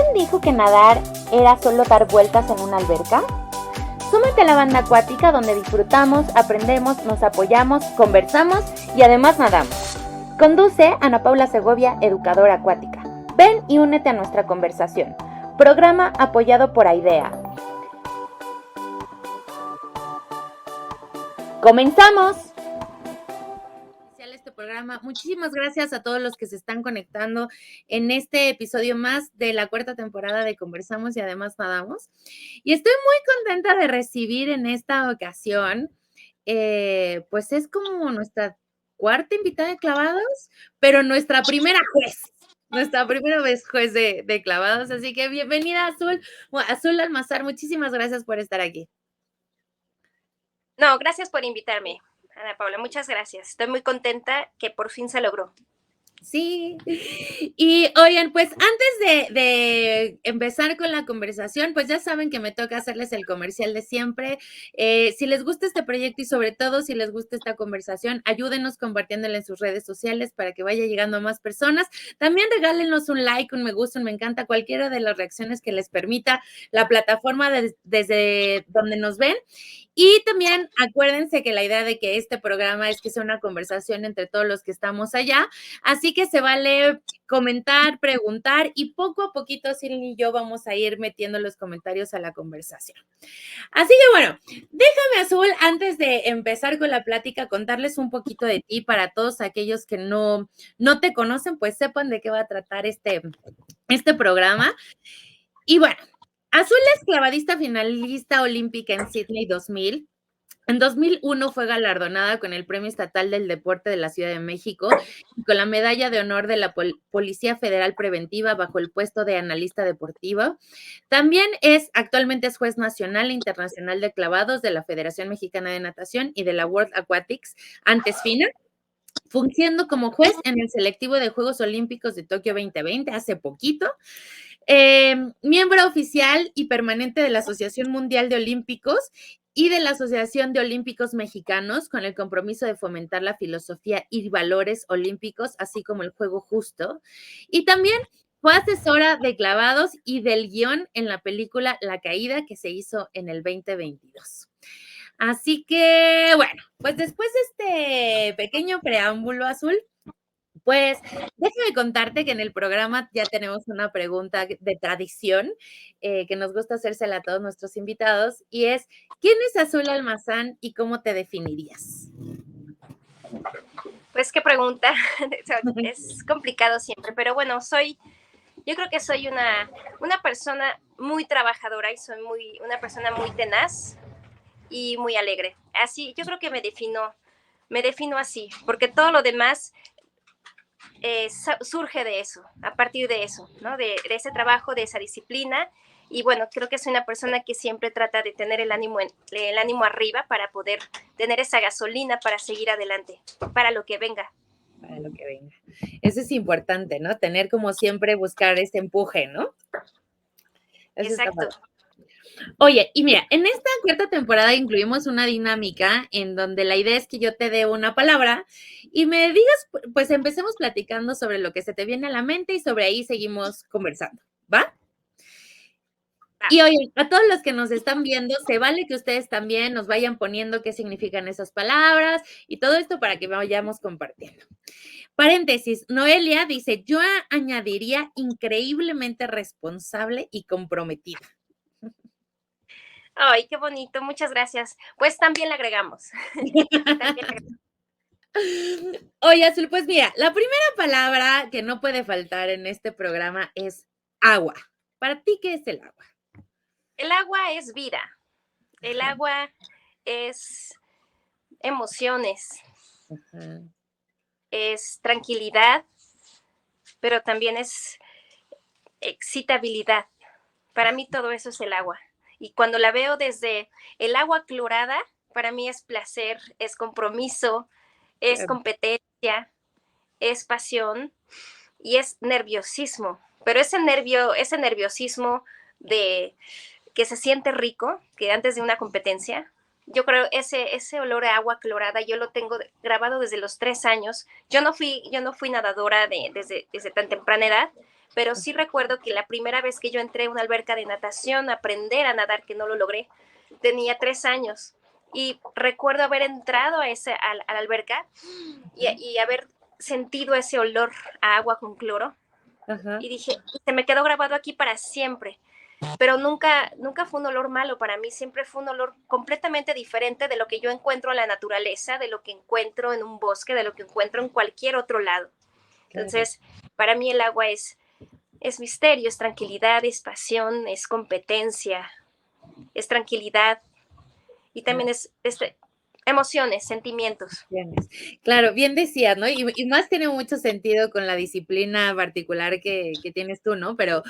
¿Quién dijo que nadar era solo dar vueltas en una alberca? Súmate a la banda acuática donde disfrutamos, aprendemos, nos apoyamos, conversamos y además nadamos. Conduce Ana Paula Segovia, educadora acuática. Ven y únete a nuestra conversación. Programa apoyado por AIDEA. ¡Comenzamos! Este programa. Muchísimas gracias a todos los que se están conectando en este episodio más de la cuarta temporada de Conversamos y además nadamos. Y estoy muy contenta de recibir en esta ocasión, pues es como nuestra cuarta invitada de clavados, pero nuestra primera vez juez de clavados. Así que bienvenida Azul Almazar, muchísimas gracias por estar aquí. No, gracias por invitarme, Ana Paula, muchas gracias. Estoy muy contenta que por fin se logró. Sí, y oigan, pues antes de empezar con la conversación, pues ya saben que me toca hacerles el comercial de siempre. Si les gusta este proyecto y sobre todo si les gusta esta conversación, ayúdenos compartiéndola en sus redes sociales para que vaya llegando a más personas. También regálenos un like, un me gusta, un me encanta, cualquiera de las reacciones que les permita la plataforma desde donde nos ven. Y también acuérdense que la idea de que este programa es que sea una conversación entre todos los que estamos allá, así que se vale comentar, preguntar y poco a poquito Silvia y yo vamos a ir metiendo los comentarios a la conversación. Así que bueno, déjame Azul, antes de empezar con la plática, contarles un poquito de ti para todos aquellos que no te conocen, pues sepan de qué va a tratar este programa. Y bueno, Azul es clavadista finalista olímpica en Sydney 2000. En 2001 fue galardonada con el Premio Estatal del Deporte de la Ciudad de México y con la Medalla de Honor de la Policía Federal Preventiva bajo el puesto de analista deportivo. También actualmente es juez nacional e internacional de clavados de la Federación Mexicana de Natación y de la World Aquatics, antes FINA, fungiendo como juez en el selectivo de Juegos Olímpicos de Tokio 2020, hace poquito. Miembro oficial y permanente de la Asociación Mundial de Olímpicos y de la Asociación de Olímpicos Mexicanos, con el compromiso de fomentar la filosofía y valores olímpicos, así como el juego justo. Y también fue asesora de clavados y del guión en la película La Caída, que se hizo en el 2022. Así que, bueno, pues después de este pequeño preámbulo, Azul, pues déjame contarte que en el programa ya tenemos una pregunta de tradición que nos gusta hacérsela a todos nuestros invitados y es, ¿quién es Azul Almazán y cómo te definirías? Pues qué pregunta, es complicado siempre, pero bueno, yo creo que soy una persona muy trabajadora y soy una persona muy tenaz y muy alegre. Así, yo creo que me defino así, porque todo lo demás surge de eso, a partir de eso, ¿no? De ese trabajo, de esa disciplina. Y bueno, creo que soy una persona que siempre trata de tener el ánimo arriba para poder tener esa gasolina para seguir adelante, para lo que venga. Para lo que venga. Eso es importante, ¿no? Tener como siempre, buscar ese empuje, ¿no? Eso exacto. Oye, y mira, en esta cuarta temporada incluimos una dinámica en donde la idea es que yo te dé una palabra y me digas, pues empecemos platicando sobre lo que se te viene a la mente y sobre ahí seguimos conversando, ¿va? Y oye, a todos los que nos están viendo, se vale que ustedes también nos vayan poniendo qué significan esas palabras y todo esto para que vayamos compartiendo. Paréntesis, Noelia dice, yo añadiría increíblemente responsable y comprometida. Ay, qué bonito, muchas gracias. Pues también le agregamos. Oye, Azul, pues mira, la primera palabra que no puede faltar en este programa es agua. ¿Para ti qué es el agua? El agua es vida. El agua es emociones. Ajá. Es tranquilidad, pero también es excitabilidad. Para mí todo eso es el agua. Y cuando la veo desde el agua clorada, para mí es placer, es compromiso, es competencia, es pasión y es nerviosismo. Pero ese nerviosismo de que se siente rico, que antes de una competencia, yo creo ese olor a agua clorada yo lo tengo grabado desde los 3 años. Yo no fui nadadora desde tan temprana edad, pero sí recuerdo que la primera vez que yo entré a una alberca de natación, a aprender a nadar, que no lo logré, tenía 3 años. Y recuerdo haber entrado a la alberca y haber sentido ese olor a agua con cloro. Ajá. Y dije, se me quedó grabado aquí para siempre. Pero nunca fue un olor malo para mí, siempre fue un olor completamente diferente de lo que yo encuentro en la naturaleza, de lo que encuentro en un bosque, de lo que encuentro en cualquier otro lado. Claro. Entonces, para mí el agua es misterio, es tranquilidad, es pasión, es competencia, es tranquilidad y también es emociones, sentimientos. Tienes. Claro, bien decías, ¿no? Y más tiene mucho sentido con la disciplina particular que tienes tú, ¿no? Pero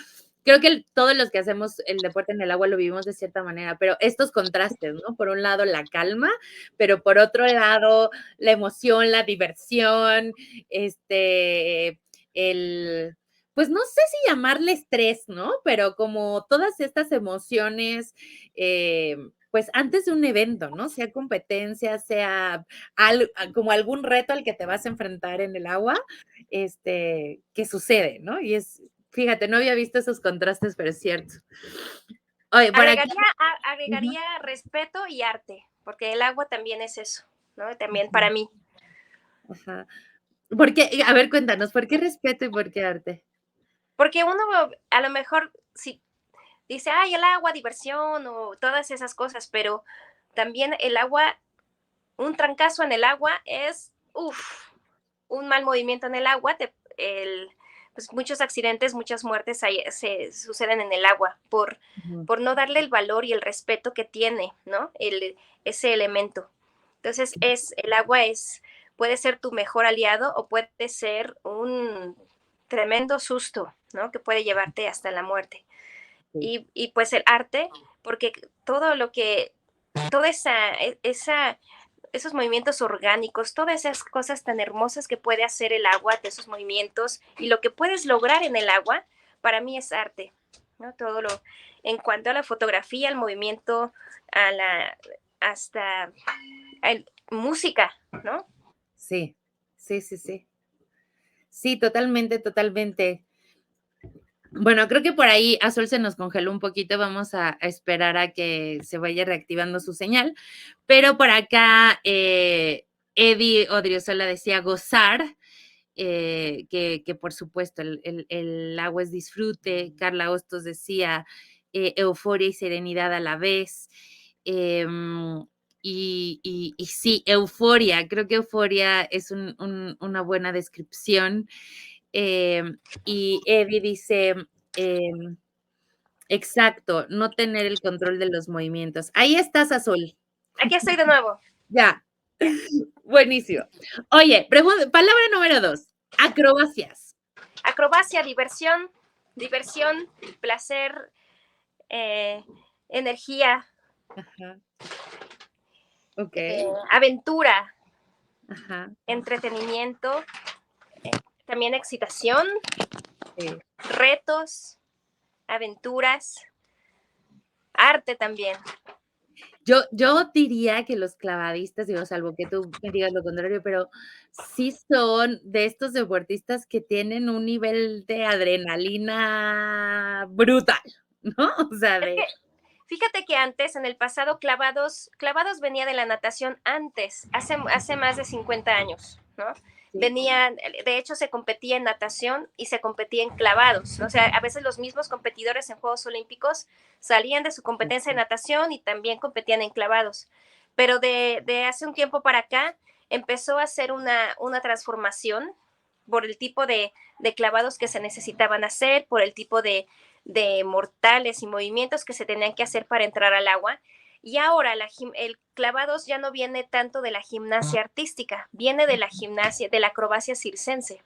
creo que todos los que hacemos el deporte en el agua lo vivimos de cierta manera, pero estos contrastes, ¿no? Por un lado la calma, pero por otro lado la emoción, la diversión, el, pues no sé si llamarle estrés, ¿no? Pero como todas estas emociones, pues antes de un evento, ¿no? Sea competencia, sea como algún reto al que te vas a enfrentar en el agua, que sucede, ¿no? Y fíjate, no había visto esos contrastes, pero es cierto. Oye, por aquí. Uh-huh. Agregaría respeto y arte, porque el agua también es eso, ¿no? También para mí. Ajá. ¿Por qué? A ver, cuéntanos, ¿por qué respeto y por qué arte? Porque uno a lo mejor si dice, ay, el agua, diversión o todas esas cosas, pero también el agua, un trancazo en el agua es, un mal movimiento en el agua, pues muchos accidentes, muchas muertes se suceden en el agua Uh-huh. por no darle el valor y el respeto que tiene, ¿no? Ese elemento. Entonces, el agua puede ser tu mejor aliado o puede ser un tremendo susto, ¿no? Que puede llevarte hasta la muerte. Sí. Y pues el arte, porque todo lo que, toda esos movimientos orgánicos, todas esas cosas tan hermosas que puede hacer el agua, de esos movimientos y lo que puedes lograr en el agua, para mí es arte, ¿no? En cuanto a la fotografía, el movimiento, hasta música, ¿no? Sí, sí, sí, sí. Sí, totalmente, totalmente. Bueno, creo que por ahí Azul se nos congeló un poquito, vamos a esperar a que se vaya reactivando su señal, pero por acá Eddie Odriozola decía gozar, que por supuesto el agua es disfrute, Carla Hostos decía euforia y serenidad a la vez, y sí, euforia, creo que euforia es una buena descripción. Eh, y Eddie dice, eh, exacto, no tener el control de los movimientos. Ahí estás, Azul. Aquí estoy de nuevo. Ya. Buenísimo. Oye, palabra número 2, acrobacias. Acrobacia, diversión, placer, energía, Ajá. Ok. aventura, Ajá. entretenimiento, también excitación, Sí. retos, aventuras, arte también. Yo diría que los clavadistas, digo, salvo que tú me digas lo contrario, pero sí son de estos deportistas que tienen un nivel de adrenalina brutal, ¿no? O sea, Es que fíjate que antes, en el pasado, clavados venía de la natación antes, hace más de 50 años, ¿no? sí. De hecho, se competía en natación y se competía en clavados, ¿no? O sea, a veces los mismos competidores en Juegos Olímpicos salían de su competencia de natación y también competían en clavados. Pero de hace un tiempo para acá empezó a hacer una transformación por el tipo de clavados que se necesitaban hacer, por el tipo de mortales y movimientos que se tenían que hacer para entrar al agua. Y ahora el clavados ya no viene tanto de la gimnasia artística, viene de la gimnasia, de la acrobacia circense.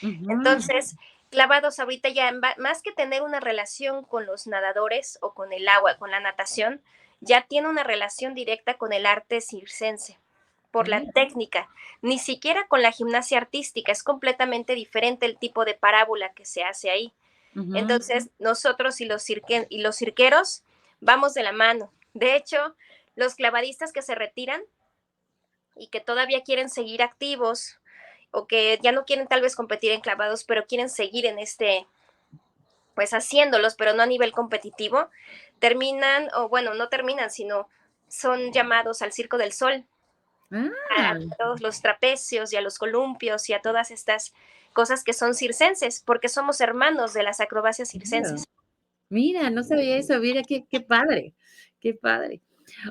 Ujú. Entonces, clavados ahorita ya, más que tener una relación con los nadadores o con el agua, con la natación, ya tiene una relación directa con el arte circense por la técnica, ni siquiera con la gimnasia artística, es completamente diferente el tipo de parábola que se hace ahí. Ujú. Entonces, nosotros y los cirqueros vamos de la mano. De hecho, los clavadistas que se retiran y que todavía quieren seguir activos o que ya no quieren tal vez competir en clavados, pero quieren seguir pues haciéndolos, pero no a nivel competitivo, terminan, o bueno, no terminan, sino son llamados al Circo del Sol, Ah, a todos los trapecios y a los columpios y a todas estas cosas que son circenses, porque somos hermanos de las acrobacias claro. circenses. Mira, no sabía eso, mira qué padre, qué padre.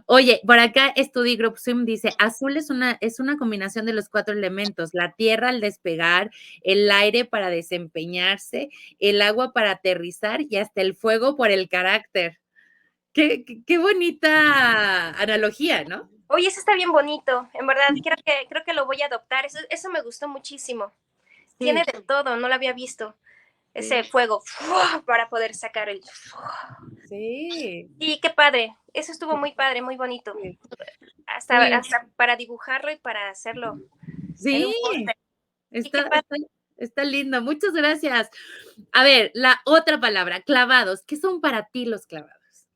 Oye, por acá Study Group Swim dice, azul es una combinación de los 4 elementos, la tierra al despegar, el aire para desempeñarse, el agua para aterrizar y hasta el fuego por el carácter. Qué bonita analogía, ¿no? Oye, eso está bien bonito, en verdad, creo que lo voy a adoptar, eso me gustó muchísimo. Tiene Sí, de todo, no lo había visto. Ese sí, fuego para poder sacar el... sí, Y qué padre, eso estuvo muy padre, muy bonito. sí, sí, Hasta para dibujarlo y para hacerlo en un sí, póster. Y qué está, padre. está, está lindo, muchas gracias. A ver, la otra palabra, clavados. ¿Qué son para ti los clavados?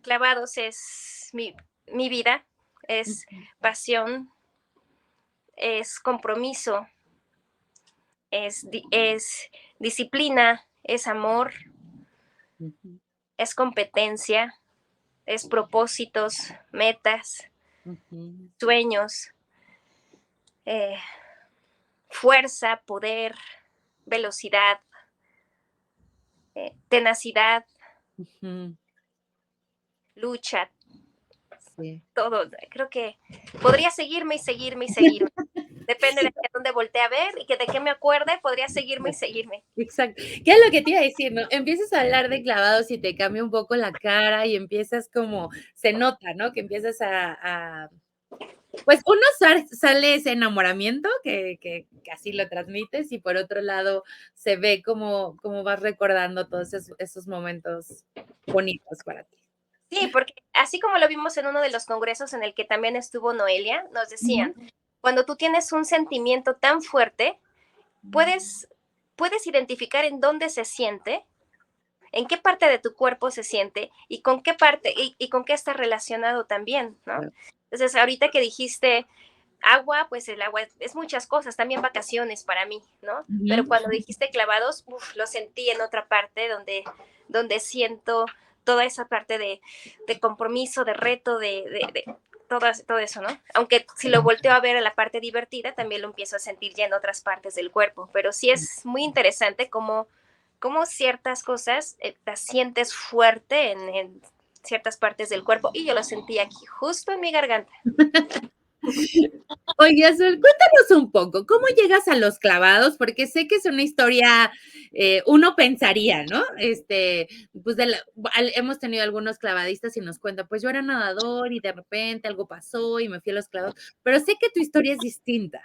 Clavados es mi vida, es pasión, es compromiso, es disciplina, es amor, Ujú, es competencia, es propósitos, metas, ujú, sueños, eh, fuerza, poder, velocidad, tenacidad, ujú, lucha, sí. todo. Creo que podría seguirme y seguirme y seguirme. Depende de dónde voltee a ver y que de qué me acuerde, podría seguirme y seguirme. Exacto. ¿Qué es lo que te iba a decir, no? Empiezas a hablar de clavados y te cambia un poco la cara y empiezas como, se nota, ¿no? Que empiezas pues uno sale ese enamoramiento que así lo transmites y por otro lado se ve como vas recordando todos esos momentos bonitos para ti. Sí, porque así como lo vimos en uno de los congresos en el que también estuvo Noelia, nos decían, Ujú. cuando tú tienes un sentimiento tan fuerte, puedes, puedes identificar en dónde se siente, en qué parte de tu cuerpo se siente y con qué parte y con qué está relacionado también, ¿no? Entonces, ahorita que dijiste agua, pues el agua es muchas cosas, también vacaciones para mí, ¿no? Pero Ujú. cuando dijiste clavados, lo sentí en otra parte donde siento toda esa parte de compromiso, de reto, todo eso, ¿no? Aunque si lo volteo a ver en la parte divertida, también lo empiezo a sentir ya en otras partes del cuerpo. Pero sí es muy interesante cómo ciertas cosas las sientes fuerte en ciertas partes del cuerpo y yo lo sentí aquí, justo en mi garganta. Oye, Azul, cuéntanos un poco, ¿cómo llegas a los clavados? Porque sé que es una historia, uno pensaría, ¿no? Pues hemos tenido algunos clavadistas y nos cuentan, pues yo era nadador y de repente algo pasó y me fui a los clavados, pero sé que tu historia es distinta.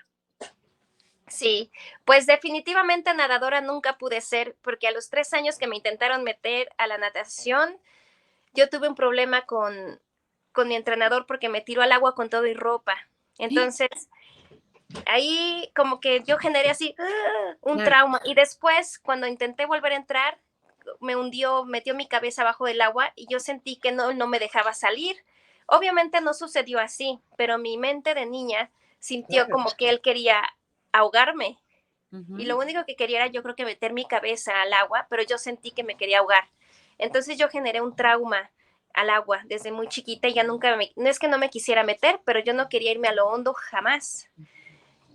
Sí, pues definitivamente nadadora nunca pude ser, porque a los 3 años que me intentaron meter a la natación, yo tuve un problema con mi entrenador porque me tiró al agua con todo y ropa. Entonces, ahí como que yo generé así un Claro. trauma. Y después, cuando intenté volver a entrar, me hundió, metió mi cabeza abajo del agua y yo sentí que no me dejaba salir. Obviamente no sucedió así, pero mi mente de niña sintió Claro. como que él quería ahogarme y Ujú. lo único que quería era yo creo que meter mi cabeza al agua, pero yo sentí que me quería ahogar. Entonces yo generé un trauma al agua desde muy chiquita y ya nunca no es que no me quisiera meter, pero yo no quería irme a lo hondo jamás.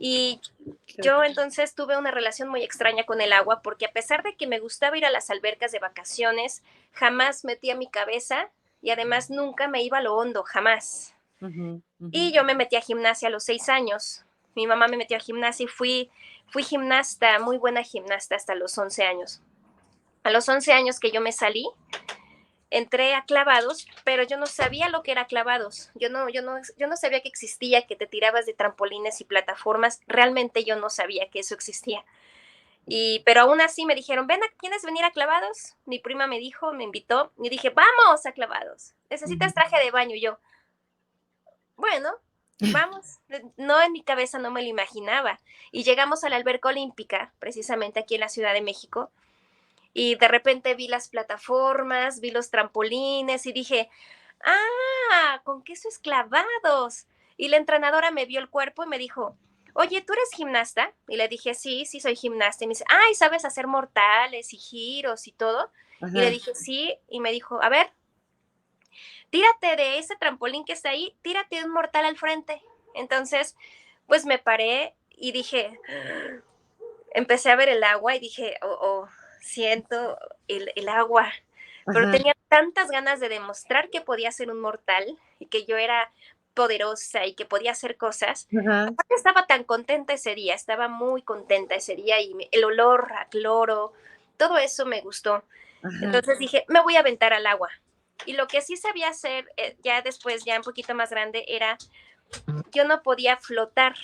Y Claro. yo entonces tuve una relación muy extraña con el agua porque a pesar de que me gustaba ir a las albercas de vacaciones, jamás metía mi cabeza y además nunca me iba a lo hondo, jamás. Ujú, ujú. Y yo me metí a gimnasia a los 6 años. Mi mamá me metió a gimnasia y fui gimnasta, muy buena gimnasta hasta los 11 años. A los 11 años que yo me salí, entré a clavados, pero yo no sabía lo que era clavados. Yo no sabía que existía, que te tirabas de trampolines y plataformas. Realmente yo no sabía que eso existía. Pero aún así me dijeron, ¿quieres venir a clavados? Mi prima me dijo, me invitó y dije, vamos a clavados. ¿Necesitas Ujú. traje de baño? Y yo, bueno, vamos. No, en mi cabeza no me lo imaginaba. Y llegamos a la alberca olímpica, precisamente aquí en la Ciudad de México, y de repente vi las plataformas, vi los trampolines y dije, con queso es clavados. Y la entrenadora me vio el cuerpo y me dijo, oye, ¿tú eres gimnasta? Y le dije, sí, sí soy gimnasta. Y me dice, ay, ¿sabes hacer mortales y giros y todo? Y le Ajá, dije, sí. Y me dijo, a ver, tírate de ese trampolín que está ahí, tírate un mortal al frente. Entonces, pues me paré y dije, empecé a ver el agua y dije, siento el agua. Pero ajá, tenía tantas ganas de demostrar que podía ser un mortal y que yo era poderosa y que podía hacer cosas. ajá, Aparte estaba tan contenta ese día, estaba muy contenta ese día y el olor a cloro, todo eso me gustó. ajá, Entonces dije, me voy a aventar al agua. Y lo que sí sabía hacer, ya después, ya un poquito más grande, era, yo no podía flotar,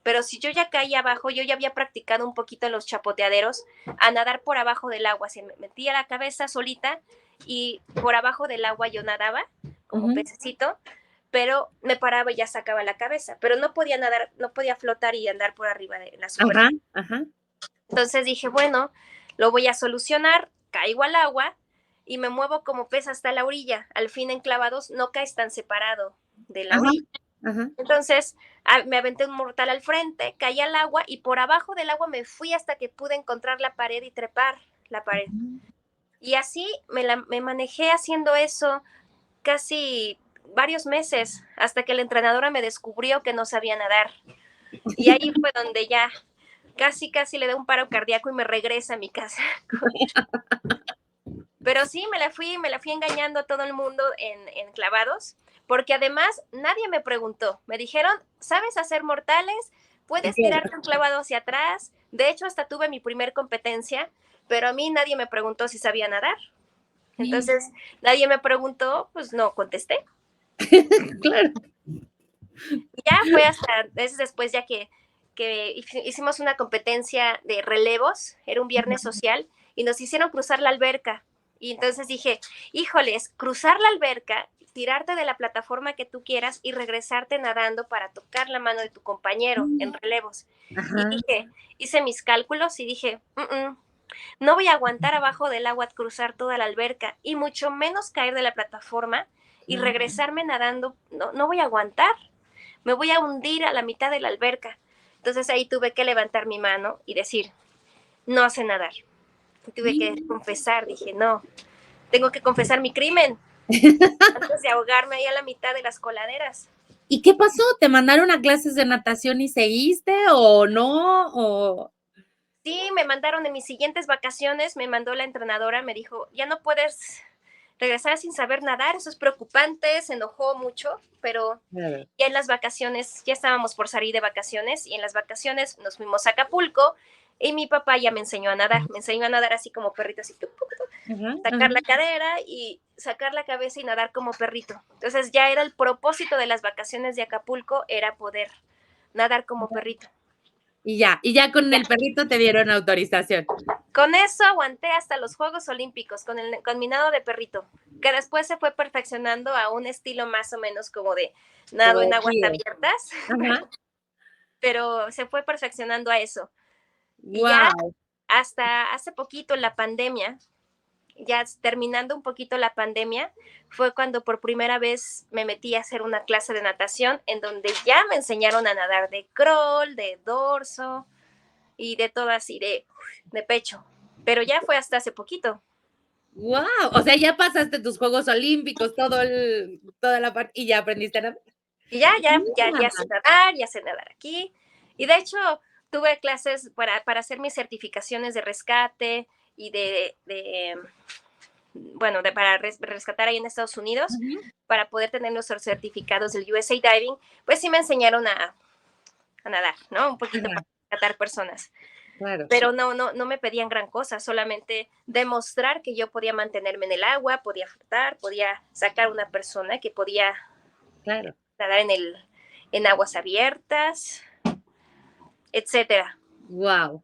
pero si yo ya caía abajo, yo ya había practicado un poquito en los chapoteaderos a nadar por abajo del agua. Se me metía la cabeza solita y por abajo del agua yo nadaba como ujú, pececito, pero me paraba y ya sacaba la cabeza, pero no podía nadar, no podía flotar y andar por arriba de la ajá, superficie. ajá, Entonces dije, bueno, lo voy a solucionar, caigo al agua y me muevo como pez hasta la orilla. Al fin en clavados no caes tan separado de la ajá, orilla. ajá. Entonces me aventé un mortal al frente, caí al agua y por abajo del agua me fui hasta que pude encontrar la pared y trepar la pared. Y así me manejé haciendo eso casi varios meses hasta que la entrenadora me descubrió que no sabía nadar. Y ahí fue donde ya casi le da un paro cardíaco y me regresa a mi casa. Pero sí, me la fui engañando a todo el mundo en clavados, porque además nadie me preguntó. Me dijeron, ¿sabes hacer mortales? ¿Puedes Claro. tirarte un clavado hacia atrás? De hecho, hasta tuve mi primer competencia, pero a mí nadie me preguntó si sabía nadar. Entonces, nadie me preguntó, pues no contesté. Claro. Y ya fue hasta veces después, ya que hicimos una competencia de relevos, era un viernes social, y nos hicieron cruzar la alberca. Y entonces dije, híjoles, cruzar la alberca, tirarte de la plataforma que tú quieras y regresarte nadando para tocar la mano de tu compañero en relevos. Y Ajá. dije, hice mis cálculos y dije, no voy a aguantar abajo del agua cruzar toda la alberca y mucho menos caer de la plataforma y Claro. regresarme nadando, no, no voy a aguantar, me voy a hundir a la mitad de la alberca. Entonces ahí tuve que levantar mi mano y decir, no sé nadar. Y tuve que confesar, dije, no, tengo que confesar mi crimen antes de ahogarme ahí a la mitad de las coladeras. ¿Y qué pasó? ¿Te mandaron a clases de natación y seguiste o no? O Sí, me mandaron en mis siguientes vacaciones, me mandó la entrenadora, me dijo, ya no puedes regresar sin saber nadar, eso es preocupante, se enojó mucho, pero claro. ya en las vacaciones, ya estábamos por salir de vacaciones y en las vacaciones nos fuimos a Acapulco y mi papá ya me enseñó a nadar así como perrito, así, Ajá, ajá. sacar la cadera y sacar la cabeza y nadar como perrito. Entonces ya era el propósito de las vacaciones de Acapulco, era poder nadar como perrito. Y ya con Ya, el perrito te dieron autorización. con eso aguanté hasta los Juegos Olímpicos, con mi nado de perrito, que después se fue perfeccionando a un estilo más o menos como de Como nado de en aguas giro. abiertas, Ajá. pero se fue perfeccionando a eso. Y ya Guau. hasta hace poquito la pandemia, ya terminando un poquito la pandemia, fue cuando por primera vez me metí a hacer una clase de natación en donde ya me enseñaron a nadar de crawl, de dorso y de todo así, de pecho. Pero ya fue hasta hace poquito. Guau. O sea, ya pasaste tus Juegos Olímpicos, toda la parte y ya aprendiste a nadar. Y ya Mira. ya sé nadar aquí. Y de hecho, tuve clases para hacer mis certificaciones de rescate y bueno, para rescatar ahí en Estados Unidos, Ujú. para poder tener nuestros certificados del USA Diving, pues sí me enseñaron a nadar, ¿no? Un poquito Ajá, para rescatar personas. claro. Pero no me pedían gran cosa, solamente demostrar que yo podía mantenerme en el agua, podía flotar, podía sacar una persona, que podía Claro. nadar en aguas abiertas, etcétera. Guau.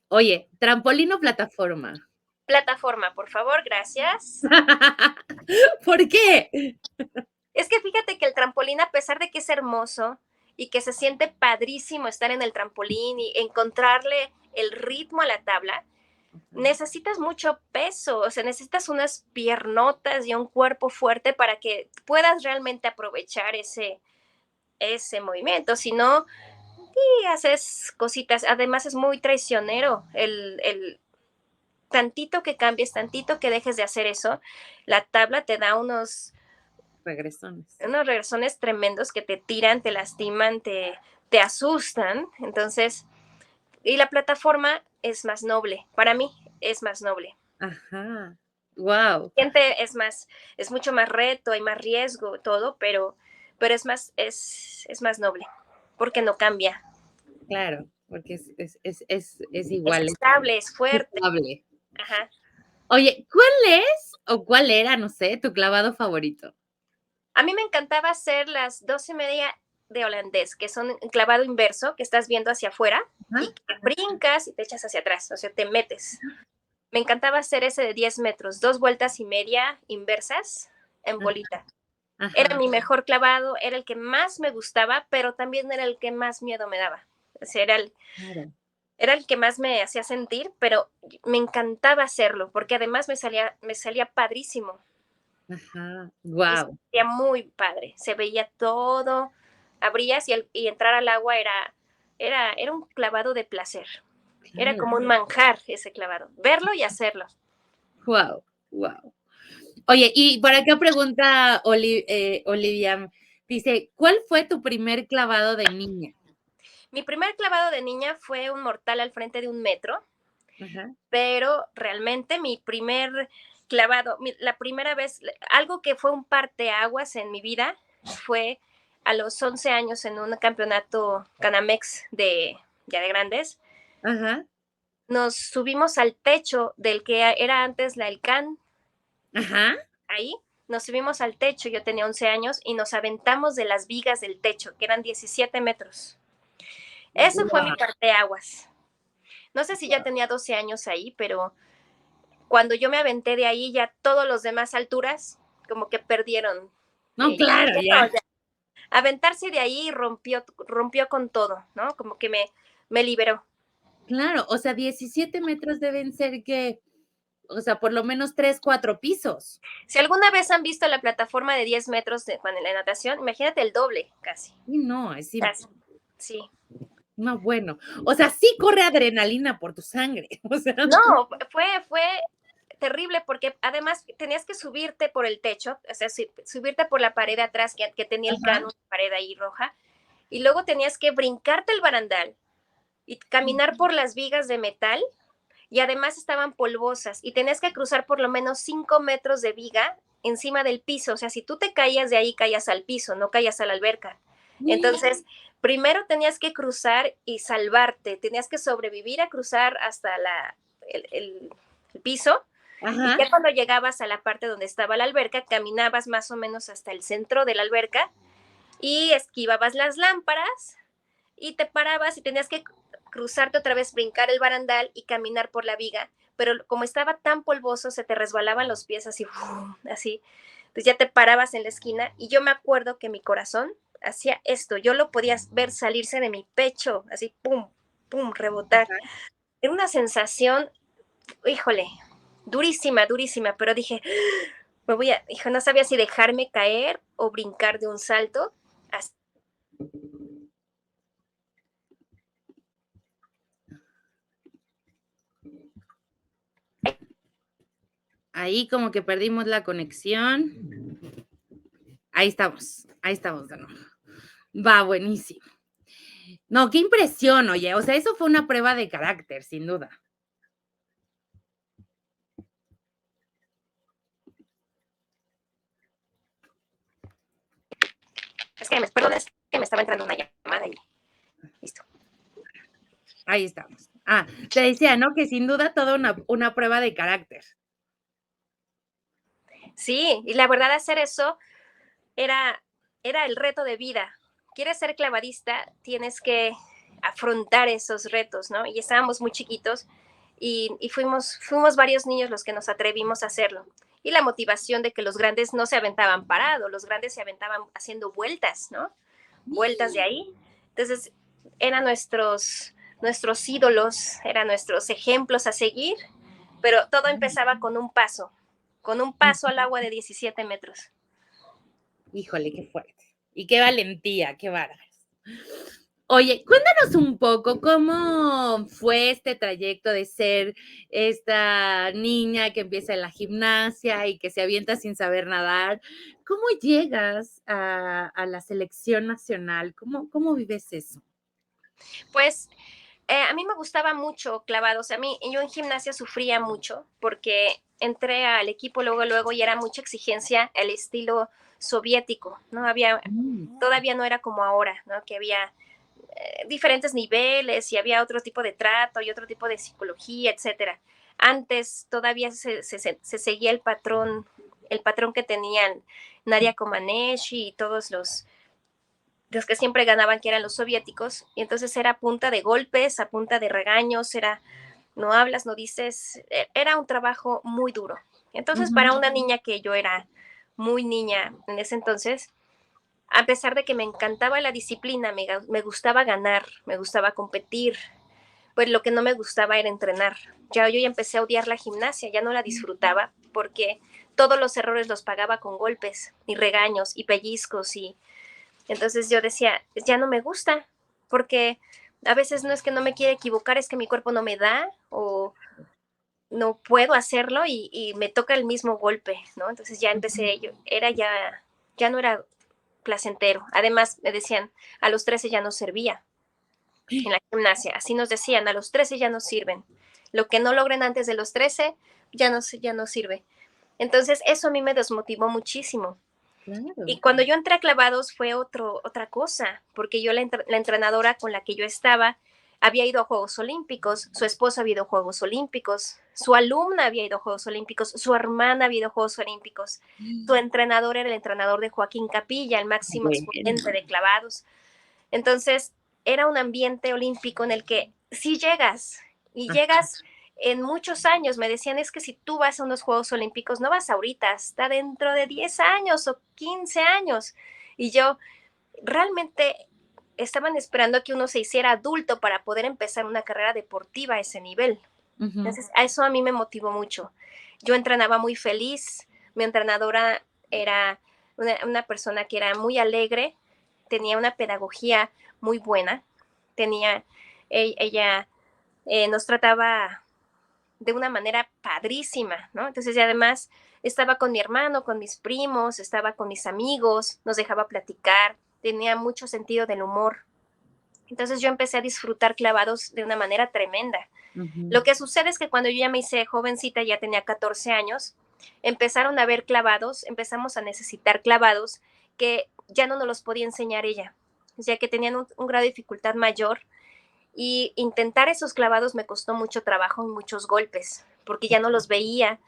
Oye, ¿trampolín o plataforma? Plataforma, por favor, gracias. ¿Por qué? Es que fíjate que el trampolín, a pesar de que es hermoso y que se siente padrísimo estar en el trampolín y encontrarle el ritmo a la tabla, necesitas mucho peso, o sea, necesitas unas piernotas y un cuerpo fuerte para que puedas realmente aprovechar ese movimiento. Si no, Y haces cositas. Además es muy traicionero el tantito que cambies, tantito que dejes de hacer eso, la tabla te da Regresones. unos regresones tremendos que te tiran, te lastiman, te asustan. Entonces, y la plataforma es más noble. Para mí es más noble. Ajá. Wow. Es mucho más reto, hay más riesgo, todo, pero es más noble, porque no cambia. Claro, porque es Es igual, estable, es es fuerte. estable. Ajá. Oye, ¿cuál es o cuál era, no sé, tu clavado favorito? A mí me encantaba hacer las 2.5 de holandés, que son un clavado inverso, que estás viendo hacia afuera y Ajá, que brincas y te echas hacia atrás, o sea, te metes. Me encantaba hacer ese de 10 metros, 2.5 vueltas inversas en bolita. Era ajá, mi mejor clavado, era el que más me gustaba, pero también era el que más miedo me daba. O sea, claro. era el que más me hacía sentir, pero me encantaba hacerlo, porque además me salía padrísimo Ajá, y se wow, veía muy padre. Se veía todo, abrías y entrar al agua era un clavado de placer. Era claro, como un manjar ese clavado, verlo y hacerlo. wow, wow. Oye, y por acá pregunta Olivia, dice, ¿cuál fue tu primer clavado de niña? Mi primer clavado de niña fue un mortal al frente de 1 metro, Ajá, pero realmente mi primer clavado, la primera vez, algo que fue un parteaguas en mi vida fue a los 11 años en un campeonato Canamex ya de grandes. ajá, Nos subimos al techo del que era antes la Elcan, ajá. ahí. Nos subimos al techo, yo tenía 11 años, y nos aventamos de las vigas del techo, que eran 17 metros. Eso fue mi Wow. parteaguas. No sé si ya tenía 12 años ahí, pero cuando yo me aventé de ahí, ya todos los demás alturas como que perdieron. No, Yo claro, dije, no, ya. ya. Aventarse de ahí rompió con todo, ¿no? Como que me liberó. Claro, o sea, 17 metros deben ser que, o sea, por lo menos 3, 4 pisos. Si alguna vez han visto la plataforma de 10 metros en la natación, imagínate el doble, casi. Y no, es Casi. Sí. no, bueno. O sea, sí corre adrenalina por tu sangre. O sea, No, fue terrible porque además tenías que subirte por el techo, o sea, subirte por la pared de atrás que tenía el ajá. cano, pared ahí roja, y luego tenías que brincarte el barandal y caminar por las vigas de metal, y además estaban polvosas y tenías que cruzar por lo menos 5 metros de viga encima del piso, o sea, si tú te caías de ahí, caías al piso, no caías a la alberca. Entonces, primero tenías que cruzar y salvarte, tenías que sobrevivir a cruzar hasta el piso, y Ajá. ya cuando llegabas a la parte donde estaba la alberca, caminabas más o menos hasta el centro de la alberca y esquivabas las lámparas y te parabas y tenías que cruzarte otra vez, brincar el barandal y caminar por la viga, pero como estaba tan polvoso, se te resbalaban los pies así, así. Entonces ya te parabas en la esquina y yo me acuerdo que mi corazón hacía esto, yo lo podía ver salirse de mi pecho, así, pum, pum, rebotar. Era una sensación, híjole, durísima, durísima, pero dije, hijo, no sabía si dejarme caer o brincar de un salto. Así. Ahí como que perdimos la conexión. Ahí estamos de nuevo. Va, buenísimo. No, qué impresión, oye. O sea, eso fue una prueba de carácter, sin duda. Perdón, es que me estaba entrando una llamada y listo. Ahí estamos. Ah, te decía, ¿no? Que sin duda toda una prueba de carácter. Sí, y la verdad hacer eso era, era el reto de vida. Quieres ser clavadista, tienes que afrontar esos retos, ¿no? Y estábamos muy chiquitos y fuimos varios niños los que nos atrevimos a hacerlo. Y la motivación de que los grandes no se aventaban parados, los grandes se aventaban haciendo vueltas, ¿no? Vueltas de ahí. Entonces, eran nuestros ídolos, eran nuestros ejemplos a seguir, pero todo empezaba con un paso al agua de 17 metros. Híjole, qué fuerte. Y qué valentía, qué bárbaro. Oye, cuéntanos un poco cómo fue este trayecto de ser esta niña que empieza en la gimnasia y que se avienta sin saber nadar. ¿Cómo llegas a la selección nacional? ¿Cómo vives eso? Pues a mí me gustaba mucho clavados. A mí, yo en gimnasia sufría mucho porque entré al equipo luego y era mucha exigencia el estilo soviético, ¿no? Todavía no era como ahora, ¿no? Que había diferentes niveles y había otro tipo de trato y otro tipo de psicología, etcétera. Antes todavía se seguía el patrón que tenían Nadia Comaneci y todos los que siempre ganaban, que eran los soviéticos, y entonces era a punta de golpes, a punta de regaños, era no hablas, no dices, era un trabajo muy duro. Entonces, Ujú. para una niña que yo era muy niña en ese entonces, a pesar de que me encantaba la disciplina, me gustaba ganar, me gustaba competir, pues lo que no me gustaba era entrenar. Yo ya empecé a odiar la gimnasia, ya no la disfrutaba porque todos los errores los pagaba con golpes y regaños y pellizcos y entonces yo decía, ya no me gusta, porque a veces no es que no me quiera equivocar, es que mi cuerpo no me da o no puedo hacerlo y me toca el mismo golpe, ¿no? Entonces ya empecé, ya no era placentero. Además, me decían, a los 13 ya no servía en la gimnasia. Así nos decían, a los 13 ya no sirven. Lo que no logren antes de los 13 ya no sirve. Entonces, eso a mí me desmotivó muchísimo. Claro. Y cuando yo entré a clavados fue otra cosa, porque la entrenadora con la que yo estaba había ido a Juegos Olímpicos, su esposo había ido a Juegos Olímpicos, su alumna había ido a Juegos Olímpicos, su hermana había ido a Juegos Olímpicos, su entrenador era el entrenador de Joaquín Capilla, el máximo Bueno. exponente de clavados. Entonces, era un ambiente olímpico en el que si llegas y Ajá. llegas en muchos años, me decían, es que si tú vas a unos Juegos Olímpicos, no vas ahorita, está dentro de 10 años o 15 años. Y yo realmente estaban esperando que uno se hiciera adulto para poder empezar una carrera deportiva a ese nivel. Ujú. Entonces, a eso a mí me motivó mucho. Yo entrenaba muy feliz, mi entrenadora era una persona que era muy alegre, tenía una pedagogía muy buena, tenía, ella nos trataba de una manera padrísima, ¿no? Entonces, y además estaba con mi hermano, con mis primos, estaba con mis amigos, nos dejaba platicar, tenía mucho sentido del humor. Entonces yo empecé a disfrutar clavados de una manera tremenda. Ujú. Lo que sucede es que cuando yo ya me hice jovencita, ya tenía 14 años, empezaron a haber clavados, empezamos a necesitar clavados que ya no nos los podía enseñar ella, ya que tenían un grado de dificultad mayor y intentar esos clavados me costó mucho trabajo y muchos golpes, porque ya no los veía,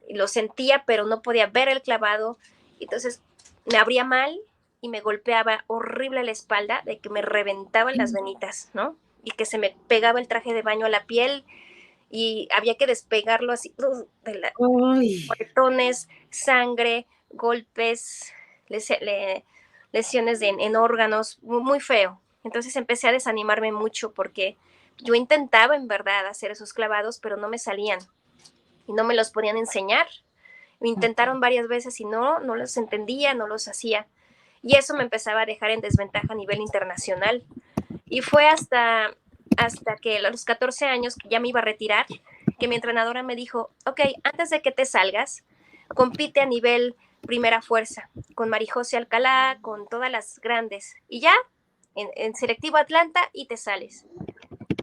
los sentía, pero no podía ver el clavado. Entonces me abría mal y me golpeaba horrible la espalda, de que me reventaban las venitas, ¿no? Y que se me pegaba el traje de baño a la piel y había que despegarlo así, de la, Ay. moretones, sangre, golpes, lesiones en órganos, muy feo. Entonces empecé a desanimarme mucho porque yo intentaba en verdad hacer esos clavados, pero no me salían y no me los podían enseñar. Me intentaron varias veces y no los entendía, no los hacía. Y eso me empezaba a dejar en desventaja a nivel internacional. Y fue hasta que a los 14 años, que ya me iba a retirar, que mi entrenadora me dijo, ok, antes de que te salgas, compite a nivel primera fuerza, con Marijose Alcalá, con todas las grandes. Y ya, en selectivo Atlanta, y te sales.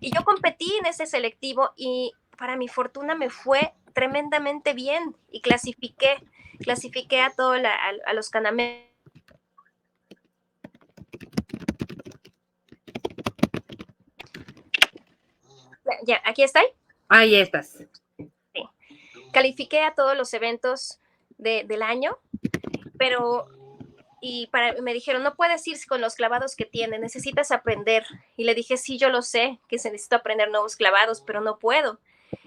Y yo competí en ese selectivo y para mi fortuna me fue tremendamente bien y clasifiqué a, a los canameros. Ya, aquí está. Ahí estás. Sí. Califiqué a todos los eventos del año, pero me dijeron, no puedes ir con los clavados que tiene, necesitas aprender. Y le dije, sí, yo lo sé, que se necesito aprender nuevos clavados, pero no puedo.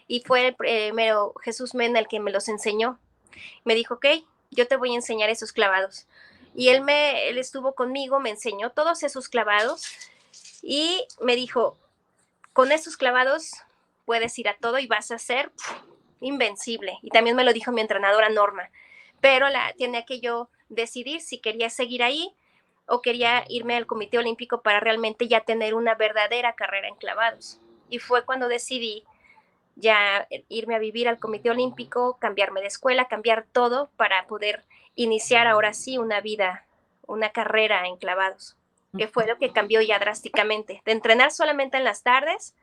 Y fue el primero Jesús Mena el que me los enseñó. Me dijo, ok, yo te voy a enseñar esos clavados. Y él estuvo conmigo, me enseñó todos esos clavados y me dijo, con esos clavados puedes ir a todo y vas a ser invencible. Y también me lo dijo mi entrenadora Norma. Pero tenía que yo decidir si quería seguir ahí o quería irme al Comité Olímpico para realmente ya tener una verdadera carrera en clavados. Y fue cuando decidí ya irme a vivir al Comité Olímpico, cambiarme de escuela, cambiar todo para poder iniciar ahora sí una vida, una carrera en clavados, que fue lo que cambió ya drásticamente, de entrenar solamente en las tardes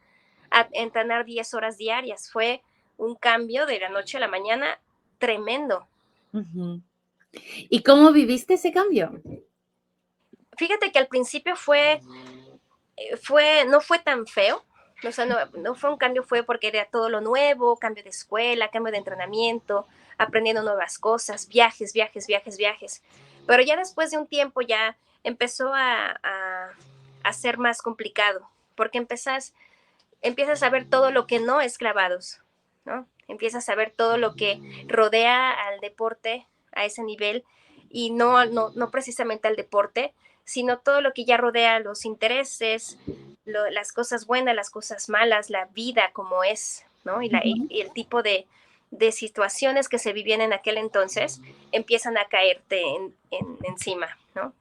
a entrenar 10 horas diarias. Fue un cambio de la noche a la mañana tremendo. Ujú. ¿Y cómo viviste ese cambio? Fíjate que al principio no fue tan feo, o sea, no fue un cambio, fue porque era todo lo nuevo, cambio de escuela, cambio de entrenamiento, aprendiendo nuevas cosas, viajes, viajes, viajes, viajes. Pero ya después de un tiempo ya empezó a ser más complicado, porque empiezas a ver todo lo que no es clavados, ¿no? Empiezas a ver todo lo que rodea al deporte a ese nivel y no precisamente al deporte, sino todo lo que ya rodea los intereses, las cosas buenas, las cosas malas, la vida como es, ¿no? Y el tipo de situaciones que se vivían en aquel entonces empiezan a caerte encima, ¿no?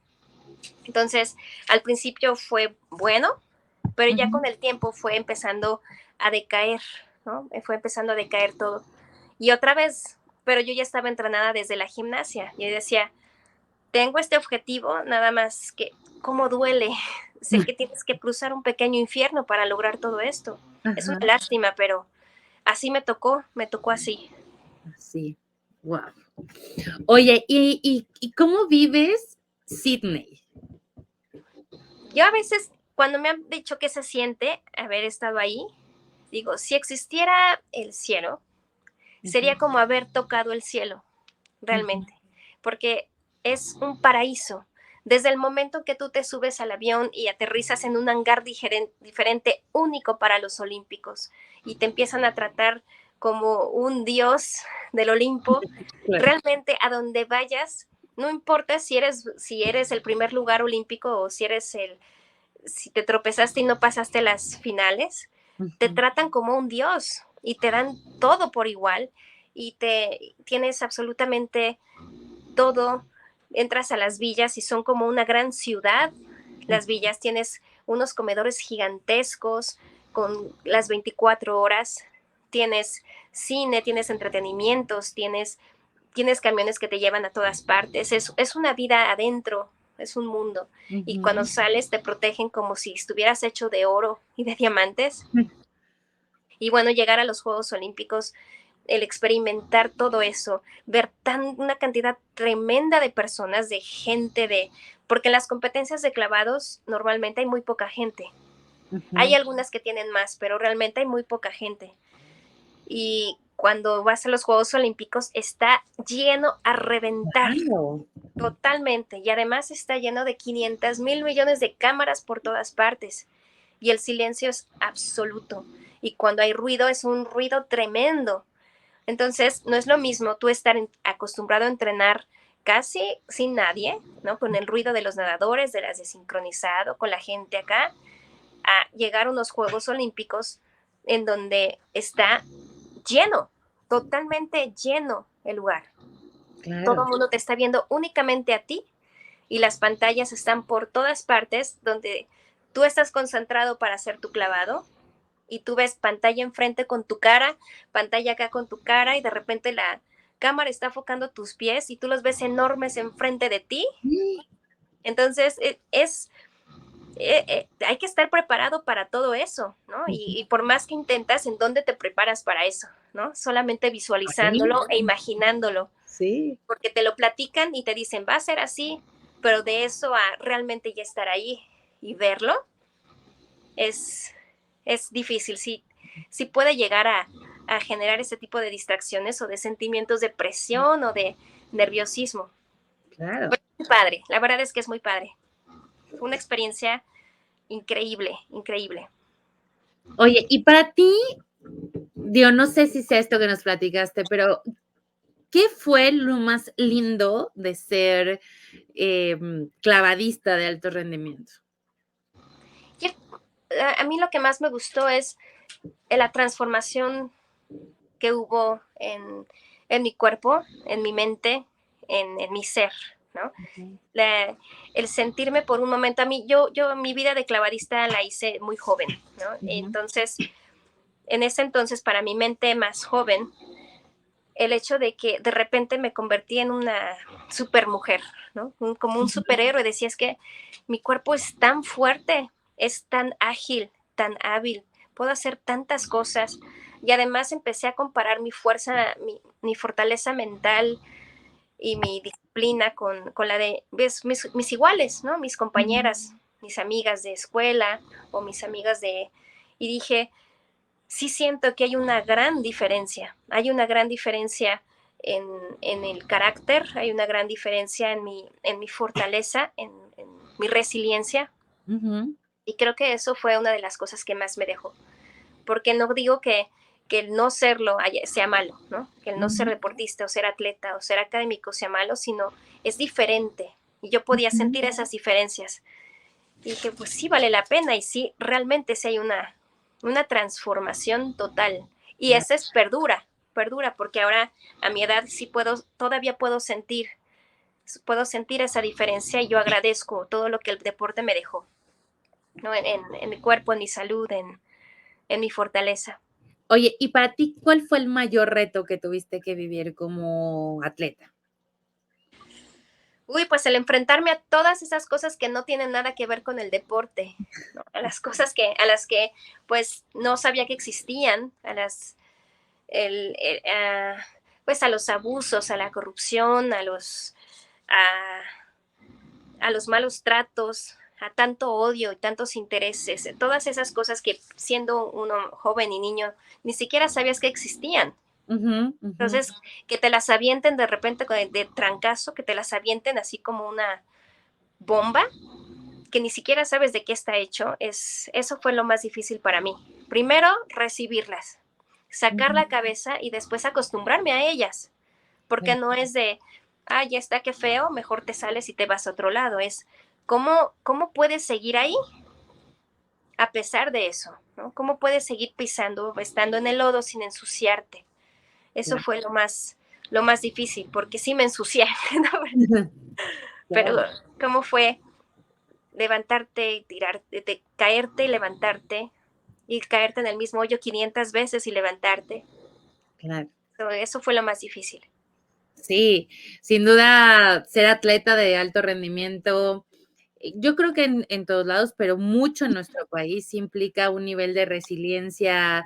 Entonces, al principio fue bueno, pero ya con el tiempo fue empezando a decaer, ¿no? Fue empezando a decaer todo. Y otra vez, pero yo ya estaba entrenada desde la gimnasia. Yo decía, tengo este objetivo, nada más que, ¿cómo duele? Sé que tienes que cruzar un pequeño infierno para lograr todo esto. Es una Ajá, lástima, pero así me tocó así. sí, wow. Oye, ¿y cómo vives Sydney? Yo a veces, cuando me han dicho que se siente haber estado ahí, digo, si existiera el cielo, sería como haber tocado el cielo, Ujú, realmente, porque es un paraíso. Desde el momento que tú te subes al avión y aterrizas en un hangar diferente, único para los olímpicos, y te empiezan a tratar como un dios del Olimpo, claro. realmente a donde vayas, no importa si eres el primer lugar olímpico o si te tropezaste y no pasaste las finales, te Ujú, tratan como un dios y te dan todo por igual y tienes absolutamente todo. Entras a las villas y son como una gran ciudad. Las villas tienes unos comedores gigantescos con las 24 horas. Tienes cine, tienes entretenimientos, tienes camiones que te llevan a todas partes. Es una vida adentro, es un mundo. Y cuando ujú. sales te protegen como si estuvieras hecho de oro y de diamantes. Y bueno, llegar a los Juegos Olímpicos, el experimentar todo eso, ver una cantidad tremenda de personas, de gente, porque en las competencias de clavados normalmente hay muy poca gente. Hay Ujú. algunas que tienen más, pero realmente hay muy poca gente. Y cuando vas a los Juegos Olímpicos está lleno a reventar. Guau. Totalmente. Y además está lleno de 500,000 millones de cámaras por todas partes. Y el silencio es absoluto. Y cuando hay ruido es un ruido tremendo. Entonces, no es lo mismo tú estar acostumbrado a entrenar casi sin nadie, ¿no? Con el ruido de los nadadores, de las de sincronizado, con la gente acá, a llegar a unos Juegos Olímpicos en donde está lleno, totalmente lleno el lugar. Todo Claro. el mundo te está viendo únicamente a ti y las pantallas están por todas partes donde tú estás concentrado para hacer tu clavado y tú ves pantalla enfrente con tu cara, pantalla acá con tu cara y de repente la cámara está enfocando tus pies y tú los ves enormes enfrente de ti. Entonces hay que estar preparado para todo eso, ¿no? Ujú. Y por más que intentas, ¿en dónde te preparas para eso? ¿No? Solamente Ahí, visualizándolo e imaginándolo, sí, porque te lo platican y te dicen, va a ser así, pero de eso a realmente ya estar ahí y verlo es, es difícil. Sí puede llegar a generar ese tipo de distracciones o de sentimientos de presión o de nerviosismo. claro. Muy padre, la verdad es que es muy padre. Fue una experiencia increíble, increíble. Oye, y para ti, digo, no sé si sea esto que nos platicaste, pero ¿qué fue lo más lindo de ser, clavadista de alto rendimiento? Y a mí lo que más me gustó es la transformación que hubo en mi cuerpo, en mi mente, en mi ser. ¿no? Ujú. El sentirme por un momento, a mí, mi vida de clavadista la hice muy joven, ¿no? Ujú. Entonces, en ese entonces, para mi mente más joven, el hecho de que de repente me convertí en una supermujer, ¿no? Como un Ujú. superhéroe. Decía, es que mi cuerpo es tan fuerte, es tan ágil, tan hábil, puedo hacer tantas cosas. Y además empecé a comparar mi fuerza, mi fortaleza mental y mi disciplina con la de mis iguales, ¿no? Mis Ujú. compañeras, mis amigas de escuela o mis amigas de... Y dije, sí siento que hay una gran diferencia. Hay una gran diferencia en, en el carácter, hay una gran diferencia en mi fortaleza, en mi resiliencia. Ujú. Y creo que eso fue una de las cosas que más me dejó. Porque no digo que el no serlo sea malo, ¿no? Que el no ser Ujú. deportista o ser atleta o ser académico sea malo, sino es diferente. Y yo podía Ujú. sentir esas diferencias. Y que pues sí vale la pena y sí, realmente sí hay una transformación total. Y Claro. esa es perdura, porque ahora a mi edad sí todavía puedo sentir esa diferencia y yo agradezco todo lo que el deporte me dejó, ¿no? En mi cuerpo, en mi salud, en mi fortaleza. Oye, y para ti, ¿cuál fue el mayor reto que tuviste que vivir como atleta? Uy, pues el enfrentarme a todas esas cosas que no tienen nada que ver con el deporte, ¿no? A las cosas a las que pues no sabía que existían, pues a los abusos, a la corrupción, a, a los malos tratos, a tanto odio y tantos intereses, todas esas cosas que siendo uno joven y niño ni siquiera sabías que existían. Ujú. Ujú. Entonces, que te las avienten de repente de trancazo, que te las avienten así como una bomba, que ni siquiera sabes de qué está hecho, eso fue lo más difícil para mí. Primero, recibirlas, sacar Ujú. la cabeza y después acostumbrarme a ellas, porque Claro. no es de, ah, ya está, qué feo, mejor te sales y te vas a otro lado, es cómo puedes seguir ahí a pesar de eso, ¿no? ¿Cómo puedes seguir pisando, estando en el lodo sin ensuciarte? Eso Claro. fue lo más difícil, porque sí me ensucié, ¿no? Pero Claro. ¿cómo fue levantarte, caerte y levantarte y caerte en el mismo hoyo 500 veces y levantarte? Claro. Eso fue lo más difícil. Sí, sin duda ser atleta de alto rendimiento, yo creo que en todos lados, pero mucho en nuestro país implica un nivel de resiliencia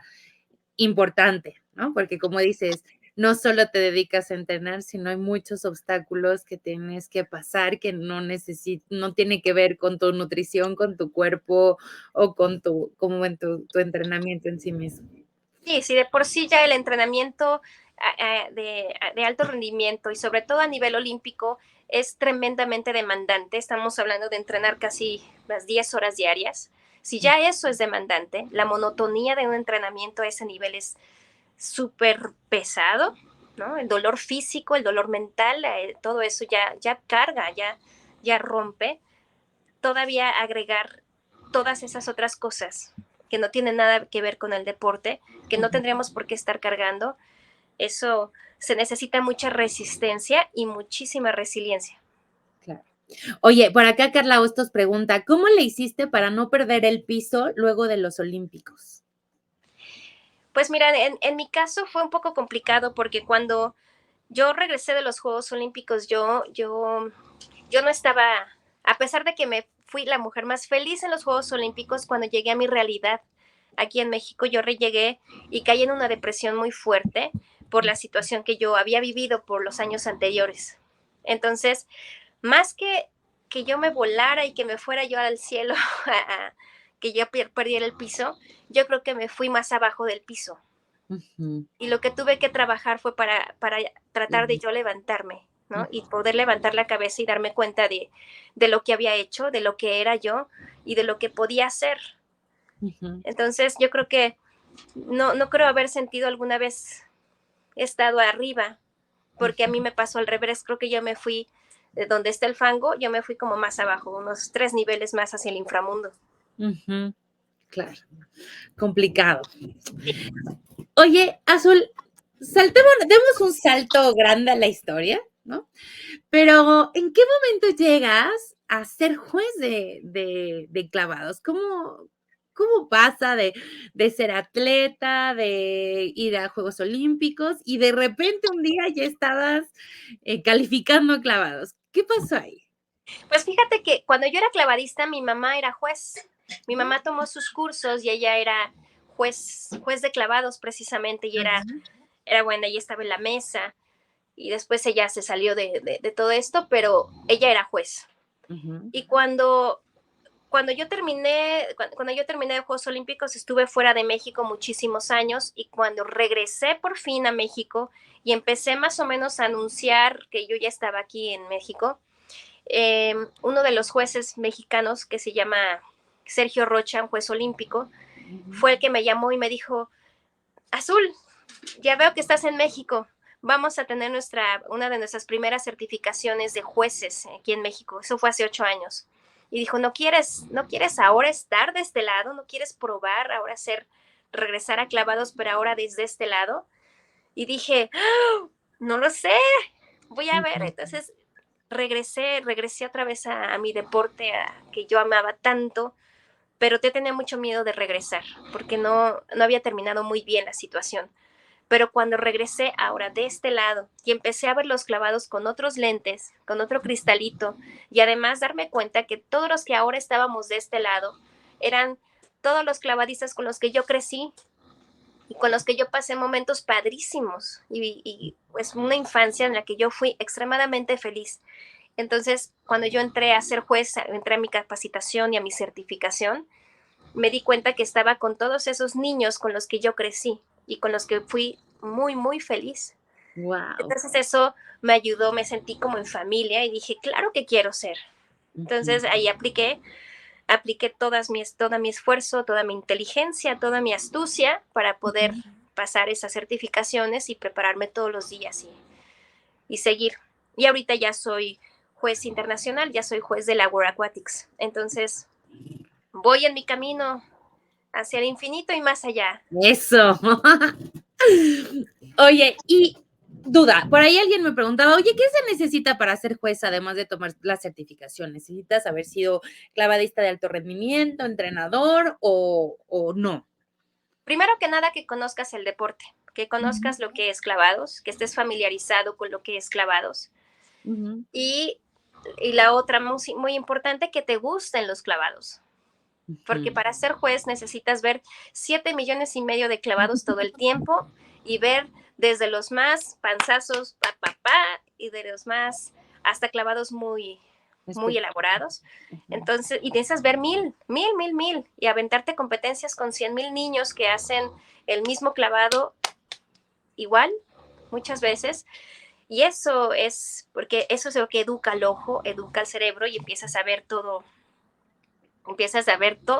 importante, ¿no? Porque como dices, no solo te dedicas a entrenar, sino hay muchos obstáculos que tienes que pasar que no tiene que ver con tu nutrición, con tu cuerpo o con como en tu entrenamiento en sí mismo. Sí, sí, de por sí ya el entrenamiento de alto rendimiento y sobre todo a nivel olímpico es tremendamente demandante. Estamos hablando de entrenar casi las 10 horas diarias. Si ya eso es demandante, la monotonía de un entrenamiento a ese nivel es súper pesado, ¿no? El dolor físico, el dolor mental, todo eso ya carga, ya rompe. Todavía agregar todas esas otras cosas que no tienen nada que ver con el deporte, que no Ujú. tendríamos por qué estar cargando, eso se necesita mucha resistencia y muchísima resiliencia. Claro. Oye, por acá Carla Hostos pregunta, ¿cómo le hiciste para no perder el piso luego de los olímpicos? Pues mira, en mi caso fue un poco complicado porque cuando yo regresé de los Juegos Olímpicos, yo no estaba, a pesar de que me fui la mujer más feliz en los Juegos Olímpicos, cuando llegué a mi realidad aquí en México, yo llegué y caí en una depresión muy fuerte por la situación que yo había vivido por los años anteriores. Entonces, más que yo me volara y que me fuera yo al cielo, que yo perdiera el piso, yo creo que me fui más abajo del piso. Ujú. Y lo que tuve que trabajar fue para tratar de yo levantarme, ¿no? Y poder levantar la cabeza y darme cuenta de lo que había hecho, de lo que era yo y de lo que podía hacer. Ujú. Entonces, yo creo que no creo haber sentido alguna vez estado arriba, porque a mí me pasó al revés. Creo que yo me fui de donde está el fango, yo me fui como más abajo, unos 3 niveles más hacia el inframundo. Ujú. Claro, complicado. Oye, Azul, demos un salto grande a la historia. ¿no? Pero, ¿en qué momento llegas a ser juez de clavados? ¿Cómo pasa de ser atleta, de ir a Juegos Olímpicos y de repente un día ya estabas, calificando clavados? ¿Qué pasó ahí? Pues fíjate que cuando yo era clavadista, mi mamá era juez. Mi mamá tomó sus cursos y ella era juez de clavados precisamente, y Ajá. era buena, ella estaba en la mesa, y después ella se salió de todo esto, pero ella era juez. Ujú, Y cuando yo terminé de Juegos Olímpicos, estuve fuera de México muchísimos años, y cuando regresé por fin a México y empecé más o menos a anunciar que yo ya estaba aquí en México, uno de los jueces mexicanos, que se llama Sergio Rocha, un juez olímpico, ujú. fue el que me llamó y me dijo: Azul, ya veo que estás en México, vamos a tener una de nuestras primeras certificaciones de jueces aquí en México. Eso fue hace 8 años. Y dijo: ¿No quieres ahora estar de este lado? ¿No quieres probar ahora regresar a clavados, pero ahora desde este lado? Y dije: no lo sé, voy a ver. Ujú. Entonces regresé otra vez a mi deporte, que yo amaba tanto, pero te tenía mucho miedo de regresar, porque no había terminado muy bien la situación. Pero cuando regresé ahora de este lado y empecé a ver los clavados con otros lentes, con otro cristalito, y además darme cuenta que todos los que ahora estábamos de este lado eran todos los clavadistas con los que yo crecí y con los que yo pasé momentos padrísimos, y pues una infancia en la que yo fui extremadamente feliz. Entonces, cuando yo entré a ser juez, entré a mi capacitación y a mi certificación, me di cuenta que estaba con todos esos niños con los que yo crecí y con los que fui muy, muy feliz. Guau. Entonces eso me ayudó, me sentí como en familia y dije: claro que quiero ser. Ujú, Entonces ahí apliqué todo mi esfuerzo, toda mi inteligencia, toda mi astucia para poder ujú. pasar esas certificaciones y prepararme todos los días, y seguir. Y ahorita ya soy juez internacional, ya soy juez de la World Aquatics. Entonces voy en mi camino hacia el infinito y más allá. Eso. Oye, y duda, por ahí alguien me preguntaba, oye, ¿qué se necesita para ser juez además de tomar la certificación? ¿Necesitas haber sido clavadista de alto rendimiento, entrenador o no? Primero que nada, que conozcas el deporte, que Ujú, conozcas lo que es clavados, que estés familiarizado con lo que es clavados. ujú, Y, y la otra muy, muy importante, que te gusten los clavados. Porque ujú. para ser juez necesitas ver 7,5 millones de clavados todo el tiempo, y ver desde los más panzazos, y de los más hasta clavados muy, muy Espe- elaborados. ujú. Entonces, y necesitas ver mil, y aventarte competencias con 100,000 niños que hacen el mismo clavado igual muchas veces. Y eso es porque eso es lo que educa al ojo, educa al cerebro, y empiezas a ver todas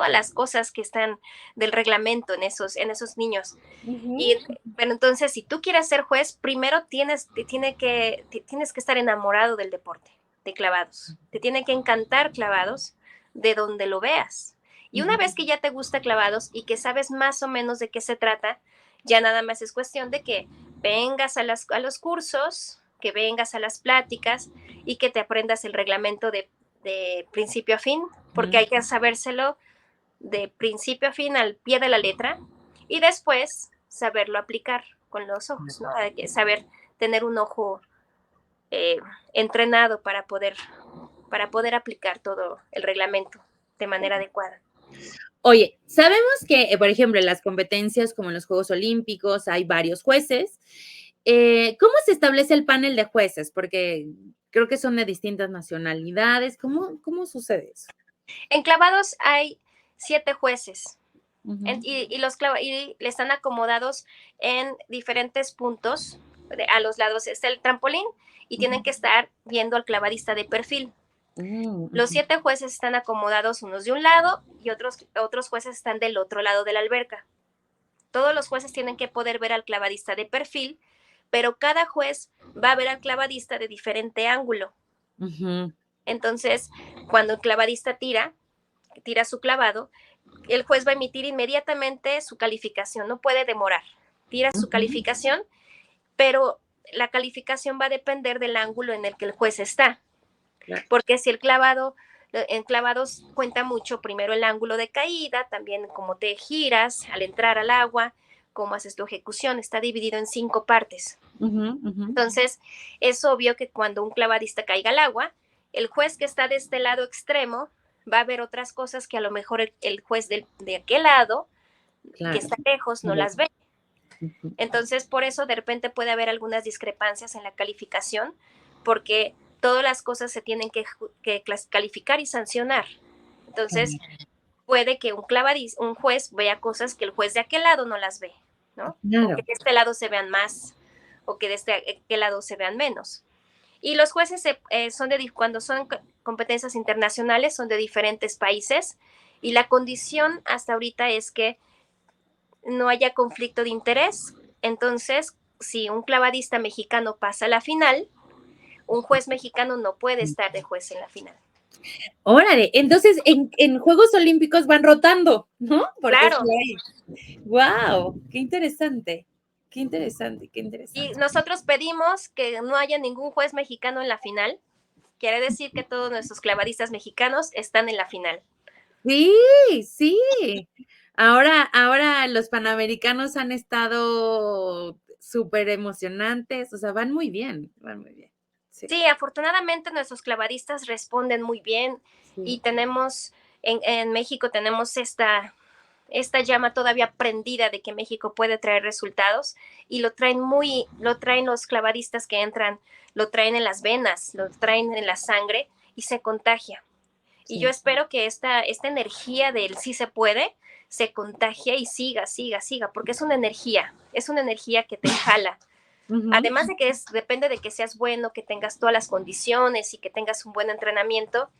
las cosas que están del reglamento en esos niños. Ujú, Y, pero entonces, si tú quieres ser juez, primero tienes que estar enamorado del deporte, de clavados. Te tiene que encantar clavados de donde lo veas. Y una ujú, vez que ya te gusta clavados y que sabes más o menos de qué se trata, ya nada más es cuestión de que vengas a los cursos, que vengas a las pláticas y que te aprendas el reglamento de principio a fin, porque ujú. hay que sabérselo de principio a fin al pie de la letra, y después saberlo aplicar con los ojos, ¿no? Hay que saber tener un ojo eh, entrenado para poder aplicar todo el reglamento de manera adecuada. Oye, sabemos que, por ejemplo, en las competencias como en los Juegos Olímpicos hay varios jueces. ¿Cómo se establece el panel de jueces? Porque creo que son de distintas nacionalidades. ¿Cómo sucede eso? En clavados hay 7 jueces, Ujú, y están acomodados en diferentes puntos. A los lados está el trampolín, y ujú, tienen que estar viendo al clavadista de perfil. Los ujú, 7 jueces están acomodados unos de un lado y otros jueces están del otro lado de la alberca. Todos los jueces tienen que poder ver al clavadista de perfil, pero cada juez va a ver al clavadista de diferente ángulo. ujú, Entonces, cuando el clavadista tira su clavado, el juez va a emitir inmediatamente su calificación, no puede demorar. Tira su ujú, calificación, pero la calificación va a depender del ángulo en el que el juez está. Claro. Porque si el clavado, en clavados cuenta mucho primero el ángulo de caída, también cómo te giras al entrar al agua, cómo haces tu ejecución, está dividido en 5 partes. Entonces, es obvio que cuando un clavadista caiga al agua, el juez que está de este lado extremo va a ver otras cosas que a lo mejor el juez de aquel lado, Claro. que está lejos, no las ve. Entonces, por eso de repente puede haber algunas discrepancias en la calificación, porque todas las cosas se tienen que calificar y sancionar. Entonces, puede que un juez vea cosas que el juez de aquel lado no las ve, ¿no? Claro. O que de este lado se vean más, o que de aquel lado se vean menos. Y los jueces cuando son competencias internacionales son de diferentes países, y la condición hasta ahorita es que no haya conflicto de interés. Entonces, si un clavadista mexicano pasa a la final, un juez mexicano no puede estar de juez en la final. Órale, entonces en Juegos Olímpicos van rotando, ¿no? Porque claro. ¡Wow! ¡Qué interesante! ¡Qué interesante! ¡Qué interesante! Y nosotros pedimos que no haya ningún juez mexicano en la final. Quiere decir que todos nuestros clavadistas mexicanos están en la final. Sí, sí. Ahora los panamericanos han estado súper emocionantes, o sea, van muy bien, van muy bien. Sí, afortunadamente nuestros clavadistas responden muy bien, y tenemos, en México tenemos esta llama todavía prendida de que México puede traer resultados, y lo traen los clavadistas que entran, lo traen en las venas, lo traen en la sangre y se contagia. Y yo espero que esta energía del sí se puede se contagie y siga, porque es una energía que te jala. Además de que depende de que seas bueno, que tengas todas las condiciones y que tengas un buen entrenamiento,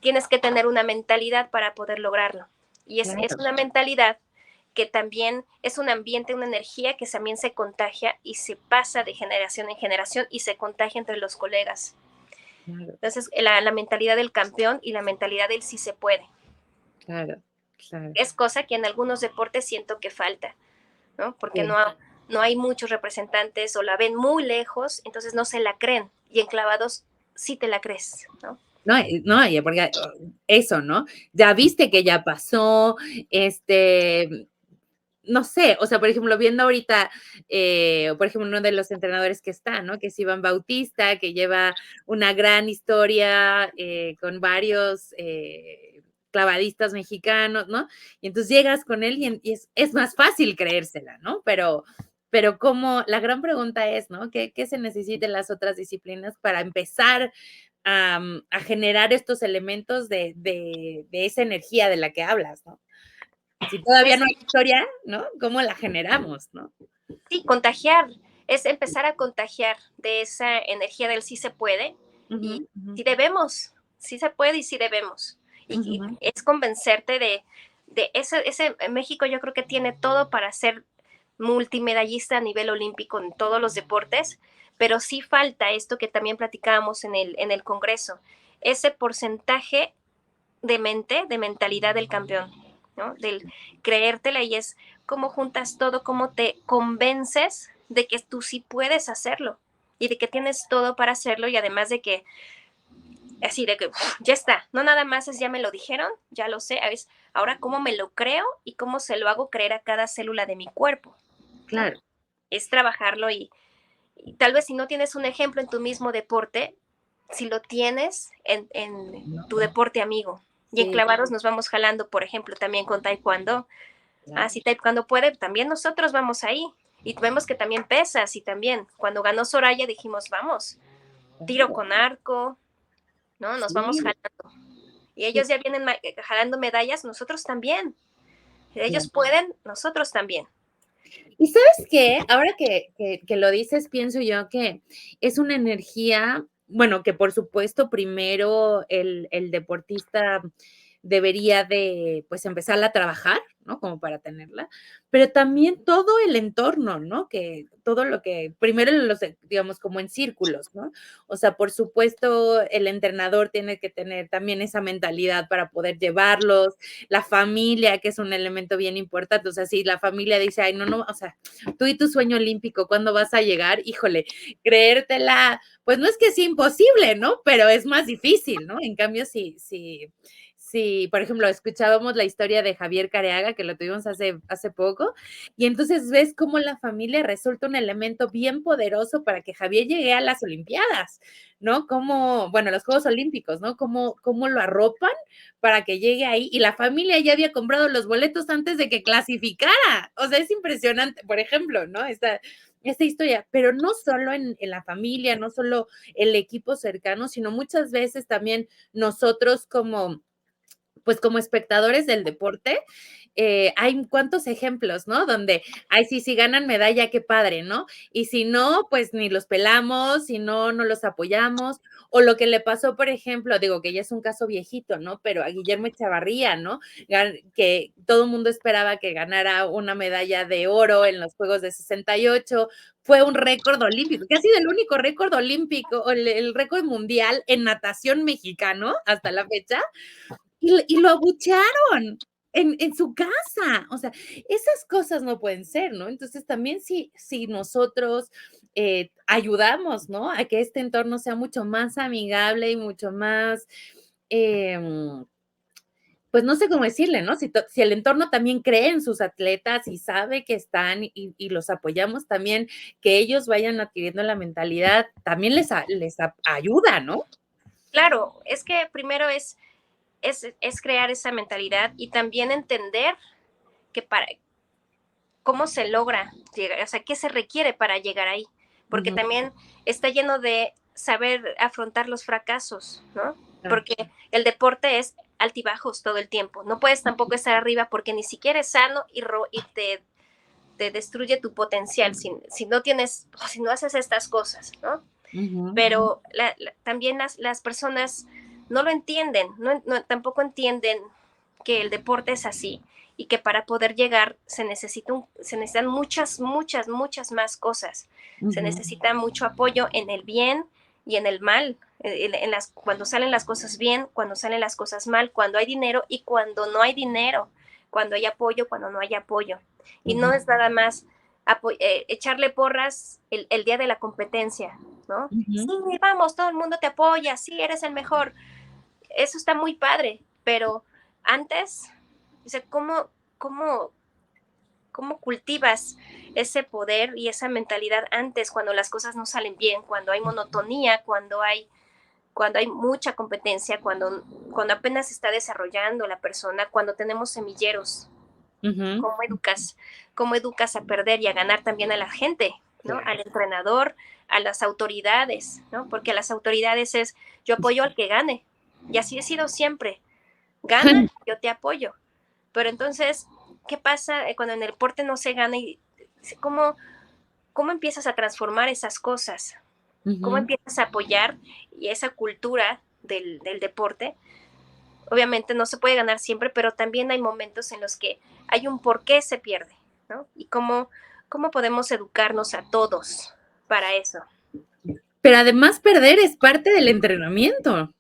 tienes que tener una mentalidad para poder lograrlo. Y es una mentalidad que también es un ambiente, una energía que también se contagia y se pasa de generación en generación y se contagia entre los colegas. Claro. Entonces, la mentalidad del campeón y la mentalidad del sí se puede. Claro, claro. Es cosa que en algunos deportes siento que falta, ¿no? Porque no hay muchos representantes, o la ven muy lejos, entonces no se la creen. Y en clavados sí te la crees, ¿no? No, porque eso, ¿no? Ya viste que ya pasó, no sé, o sea, por ejemplo, viendo ahorita, por ejemplo, uno de los entrenadores que está, ¿no? Que es Iván Bautista, que lleva una gran historia con varios clavadistas mexicanos, ¿no? Y entonces llegas con él y es más fácil creérsela, ¿no? Pero como la gran pregunta es, ¿no? ¿Qué se necesita en las otras disciplinas para empezar a generar estos elementos de esa energía de la que hablas, ¿no? Si todavía no hay historia, ¿no? ¿Cómo la generamos, no? Sí, contagiar, es empezar a contagiar de esa energía del sí se puede, y sí debemos, sí se puede y sí debemos. Y es convencerte de ese México. Yo creo que tiene todo para ser multimedallista a nivel olímpico en todos los deportes, pero sí falta esto que también platicábamos en el Congreso, ese porcentaje de mentalidad del campeón, ¿no? Del creértela, y es cómo juntas todo, cómo te convences de que tú sí puedes hacerlo y de que tienes todo para hacerlo, y además de que así de que ya está, no nada más es ya me lo dijeron, ya lo sé, es ahora cómo me lo creo y cómo se lo hago creer a cada célula de mi cuerpo. Claro. Es trabajarlo, y tal vez si no tienes un ejemplo en tu mismo deporte, si lo tienes en tu deporte amigo. Y en clavados nos vamos jalando, por ejemplo, también con taekwondo. Si taekwondo puede, también nosotros vamos ahí. Y vemos que también pesas, y también cuando ganó Soraya dijimos, vamos, tiro con arco, ¿no? Nos vamos jalando. Y ellos ya vienen jalando medallas, nosotros también. Ellos pueden, nosotros también. Y ¿sabes qué? Ahora que lo dices, pienso yo que es una energía, bueno, que por supuesto primero el deportista debería de, pues, empezarla a trabajar, ¿no? Como para tenerla, pero también todo el entorno, ¿no? Que todo lo que primero los, digamos, como en círculos, ¿no? O sea, por supuesto, el entrenador tiene que tener también esa mentalidad para poder llevarlos, la familia, que es un elemento bien importante, o sea, si la familia dice: "Ay, no, no", o sea, tú y tu sueño olímpico, ¿cuándo vas a llegar? Híjole, creértela, pues no es que sea imposible, ¿no? Pero es más difícil, ¿no? En cambio, si, por ejemplo, escuchábamos la historia de Javier Careaga, que lo tuvimos hace poco, y entonces ves cómo la familia resulta un elemento bien poderoso para que Javier llegue a las Olimpiadas, ¿no? Como, bueno, los Juegos Olímpicos, ¿no? Cómo lo arropan para que llegue ahí, y la familia ya había comprado los boletos antes de que clasificara. O sea, es impresionante, por ejemplo, ¿no? Esta historia, pero no solo en la familia, no solo el equipo cercano, sino muchas veces también nosotros como, pues como espectadores del deporte, hay cuantos ejemplos, ¿no? Donde, ay, sí, si ganan medalla, qué padre, ¿no? Y si no, pues ni los pelamos, si no, no los apoyamos. O lo que le pasó, por ejemplo, digo que ya es un caso viejito, ¿no? Pero a Guillermo Echavarría, ¿no? Que todo el mundo esperaba que ganara una medalla de oro en los Juegos de 68. Fue un récord olímpico, que ha sido el único récord olímpico, o el récord mundial en natación mexicano hasta la fecha, y lo abuchearon en su casa. O sea, esas cosas no pueden ser, ¿no? Entonces, también si nosotros ayudamos, ¿no? A que este entorno sea mucho más amigable y mucho más, pues no sé cómo decirle, ¿no? Si el entorno también cree en sus atletas y sabe que están y los apoyamos también, que ellos vayan adquiriendo la mentalidad, también ayuda, ¿no? Claro, es que primero es crear esa mentalidad y también entender que para cómo se logra llegar, o sea, qué se requiere para llegar ahí, porque Ujú. también está lleno de saber afrontar los fracasos, ¿no? Ah, Porque el deporte es altibajos todo el tiempo, no puedes tampoco estar arriba porque ni siquiera es sano y te destruye tu potencial si no tienes, si no haces estas cosas, ¿no? ujú, Pero también las personas no lo entienden, tampoco entienden que el deporte es así y que para poder llegar se necesitan muchas más cosas. Se ujú, necesita mucho apoyo en el bien y en el mal, cuando salen las cosas bien, cuando salen las cosas mal, cuando hay dinero y cuando no hay dinero, cuando hay apoyo, cuando no hay apoyo. Y no ujú, es nada más echarle porras el día de la competencia, ¿no? Sí, ujú. vamos, todo el mundo te apoya, sí, eres el mejor. Eso está muy padre, pero antes, o sea, cómo, cómo cultivas ese poder y esa mentalidad antes, cuando las cosas no salen bien, cuando hay monotonía, cuando hay mucha competencia, cuando apenas se está desarrollando la persona, cuando tenemos semilleros? Ujú. ¿Cómo educas? ¿Cómo educas a perder y a ganar también a la gente, ¿no? Claro. Al entrenador, a las autoridades, ¿no? Porque a las autoridades es, yo apoyo al que gane. Y así he sido siempre. Gana, yo te apoyo. Pero entonces, ¿qué pasa cuando en el deporte no se gana? Y ¿cómo, cómo empiezas a transformar esas cosas? ¿Cómo Ujú. empiezas a apoyar y esa cultura del deporte? Obviamente no se puede ganar siempre, pero también hay momentos en los que hay un por qué se pierde, ¿no? Y cómo podemos educarnos a todos para eso. Pero además perder es parte del entrenamiento. O sea,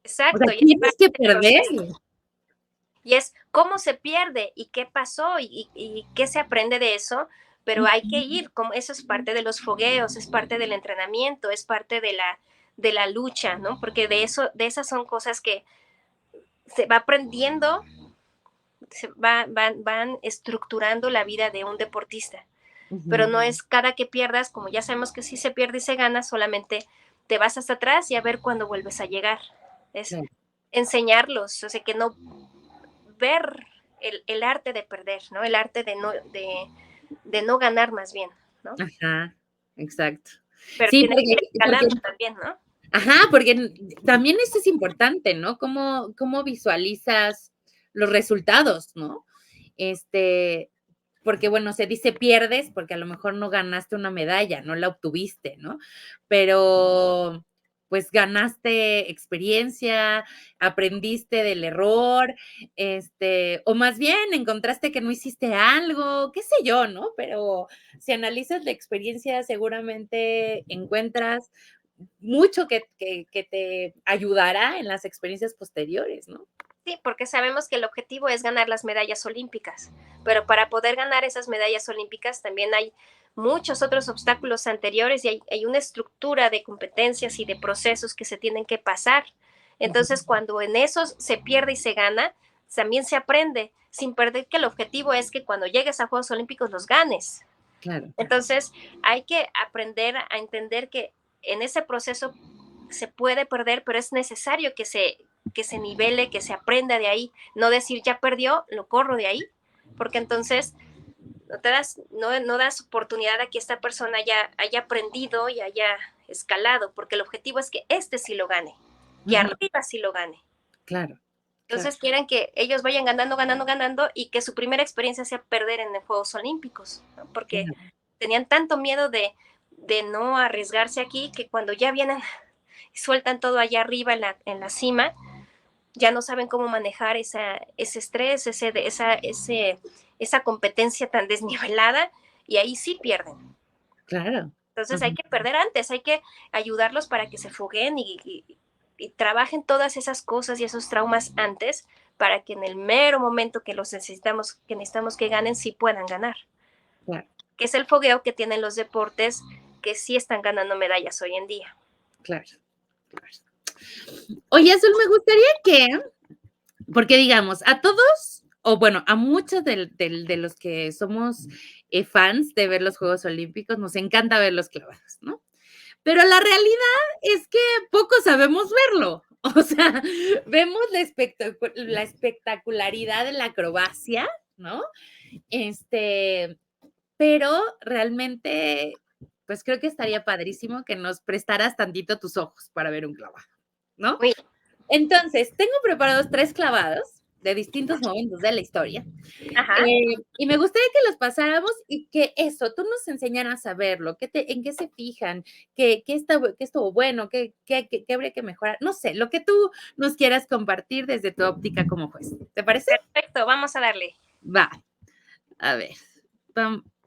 Exacto, y es tienes parte que del perder. proceso. Y es cómo se pierde y qué pasó y qué se aprende de eso, pero hay que Ujú. ir, como eso es parte de los fogueos, es parte del entrenamiento, es parte de la lucha, ¿no? Porque de esas son cosas que se va aprendiendo, van estructurando la vida de un deportista. Pero Ujú. no es cada que pierdas, como ya sabemos que sí se pierde y se gana, solamente te vas hasta atrás y a ver cuándo vuelves a llegar. Es Claro. enseñarlos, o sea, que no ver el arte de perder, ¿no? El arte de no ganar más bien, ¿no? Ajá, exacto. Pero Sí, tiene que porque ir porque ganando también, ¿no? ajá, porque también eso es importante, ¿no? Cómo visualizas los resultados, ¿no? Este, porque, bueno, se dice pierdes porque a lo mejor no ganaste una medalla, no la obtuviste, ¿no? Pero pues ganaste experiencia, aprendiste del error, o más bien encontraste que no hiciste algo, qué sé yo, ¿no? Pero si analizas la experiencia, seguramente encuentras mucho que te ayudará en las experiencias posteriores, ¿no? Sí, porque sabemos que el objetivo es ganar las medallas olímpicas, pero para poder ganar esas medallas olímpicas también hay muchos otros obstáculos anteriores y hay una estructura de competencias y de procesos que se tienen que pasar. Entonces, cuando en esos se pierde y se gana, también se aprende, sin perder que el objetivo es que cuando llegues a Juegos Olímpicos los ganes. Claro. Entonces, hay que aprender a entender que en ese proceso se puede perder, pero es necesario que se nivele, que se aprenda de ahí. No decir, ya perdió, lo corro de ahí, porque entonces no das oportunidad a que esta persona haya aprendido y haya escalado, porque el objetivo es que este sí lo gane, que Ujú. arriba sí lo gane. Claro, claro. Entonces quieren que ellos vayan ganando, ganando, ganando y que su primera experiencia sea perder en los Juegos Olímpicos, ¿no? Porque Claro. tenían tanto miedo de no arriesgarse aquí que cuando ya vienen y sueltan todo allá arriba en la cima, ya no saben cómo manejar ese estrés, esa competencia tan desnivelada y ahí sí pierden. Claro. Entonces hay Ujú. que perder antes, hay que ayudarlos para que se foguen y trabajen todas esas cosas y esos traumas antes para que en el mero momento que necesitamos que ganen, sí puedan ganar. Claro, Que es el fogueo que tienen los deportes que sí están ganando medallas hoy en día. claro, claro. Oye, Azul, me gustaría que, porque digamos, a todos, o bueno, a muchos de los que somos fans de ver los Juegos Olímpicos, nos encanta ver los clavados, ¿no? Pero la realidad es que poco sabemos verlo. O sea, vemos la espectacularidad de la acrobacia, ¿no? Este, pero realmente, pues creo que estaría padrísimo que nos prestaras tantito tus ojos para ver un clavado, ¿no? Muy, Entonces, tengo preparados 3 clavados de distintos momentos de la historia, ajá. y me gustaría que los pasáramos y que eso, tú nos enseñaras a verlo, en qué se fijan, qué estuvo bueno, qué habría que mejorar, no sé, lo que tú nos quieras compartir desde tu óptica como juez, ¿te parece? Perfecto, vamos a darle. Va, a ver,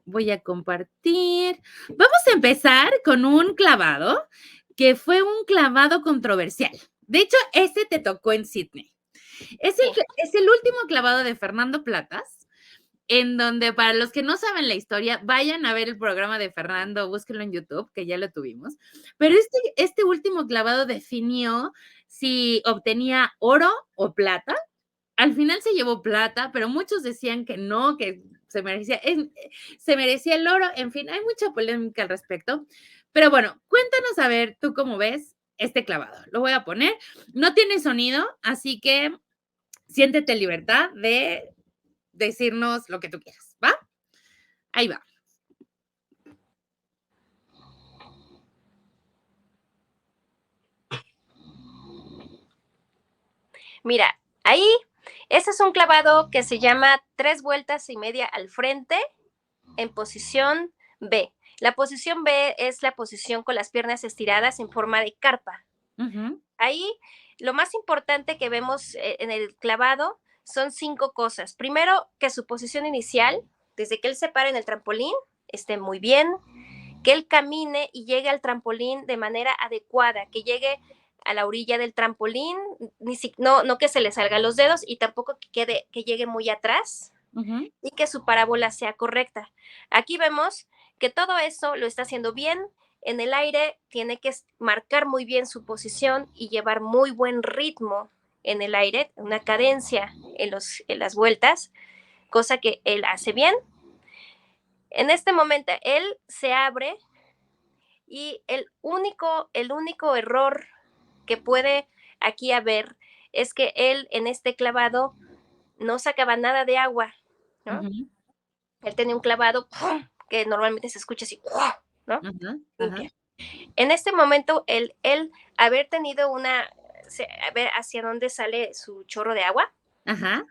voy a compartir. Vamos a empezar con un clavado que fue un clavado controversial. De hecho, ese te tocó en Sydney. Sí. Es el último clavado de Fernando Platas, en donde para los que no saben la historia, vayan a ver el programa de Fernando, búsquenlo en YouTube, que ya lo tuvimos. Pero este último clavado definió si obtenía oro o plata. Al final se llevó plata, pero muchos decían que no, que se merecía el oro. En fin, hay mucha polémica al respecto. Pero bueno, cuéntanos a ver tú cómo ves este clavado. Lo voy a poner. No tiene sonido, así que siéntete en libertad de decirnos lo que tú quieras, ¿va? Ahí va. Mira, ahí, ese es un clavado que se llama 3 vueltas y media al frente en posición B. La posición B es la posición con las piernas estiradas en forma de carpa. Ujú. Ahí, lo más importante que vemos en el clavado son 5 cosas. Primero, que su posición inicial, desde que él se para en el trampolín, esté muy bien, que él camine y llegue al trampolín de manera adecuada, que llegue a la orilla del trampolín, no que se le salgan los dedos y tampoco que llegue muy atrás Ujú. y que su parábola sea correcta. Aquí vemos que todo eso lo está haciendo bien. En el aire tiene que marcar muy bien su posición y llevar muy buen ritmo en el aire, una cadencia en las vueltas, cosa que él hace bien. En este momento él se abre y el único error que puede aquí haber es que él en este clavado no sacaba nada de agua, ¿no? Ujú. Él tenía un clavado ¡pum! Que normalmente se escucha así, ¿no? Ajá, ajá, Limpia. En este momento, él haber tenido a ver hacia dónde sale su chorro de agua, ajá.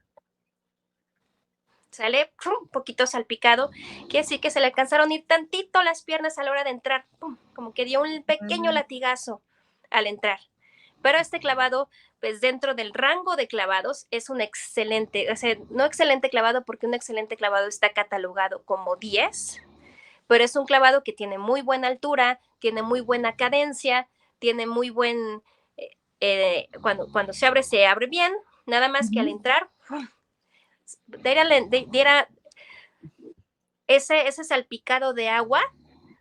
sale ¡pum! Un poquito salpicado, quiere decir que se le alcanzaron a ir tantito las piernas a la hora de entrar, ¡pum! Como que dio un pequeño Mm. latigazo al entrar. Pero este clavado, pues dentro del rango de clavados, es un excelente, o sea, no excelente clavado porque un excelente clavado está catalogado como 10, pero es un clavado que tiene muy buena altura, tiene muy buena cadencia, tiene muy buen, cuando se abre bien, nada más que al entrar, diera ese salpicado de agua,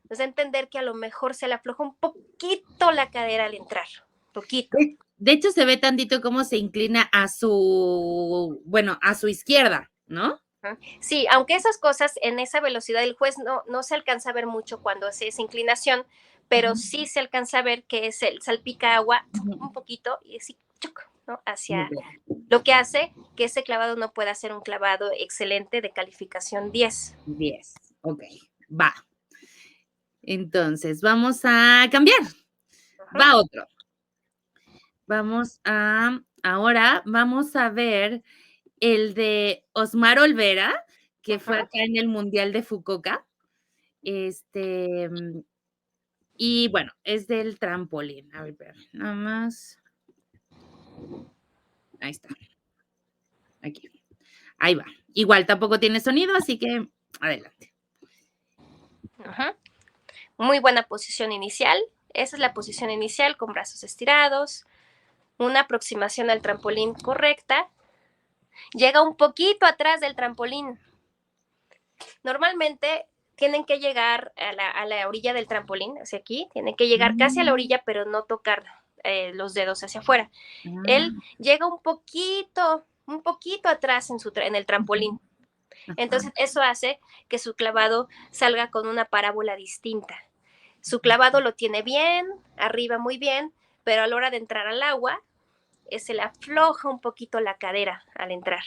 nos da a entender que a lo mejor se le afloja un poquito la cadera al entrar, poquito. De hecho, se ve tantito cómo se inclina bueno, a su izquierda, ¿no? Sí, aunque esas cosas en esa velocidad el juez no se alcanza a ver mucho cuando hace esa inclinación, pero sí se alcanza a ver que es el salpica agua un poquito y así, ¿no? Hacia lo que hace que ese clavado no pueda ser un clavado excelente de calificación 10. 10, ok, va. Entonces, vamos a cambiar. Va otro. Ahora vamos a ver el de Osmar Olvera, que fue acá en el Mundial de Fukuoka. Y bueno, es del trampolín. A ver, nada más. Ahí está. Aquí. Ahí va. Igual tampoco tiene sonido, así que adelante. Muy buena posición inicial. Esa es la posición inicial con brazos estirados, una aproximación al trampolín correcta. Llega un poquito atrás del trampolín. Normalmente tienen que llegar a la orilla del trampolín, hacia aquí, tienen que llegar casi a la orilla, pero no tocar los dedos hacia afuera. Él llega un poquito atrás en el trampolín. Entonces eso hace que su clavado salga con una parábola distinta. Su clavado lo tiene bien, arriba muy bien, pero a la hora de entrar al agua, se le afloja un poquito la cadera al entrar.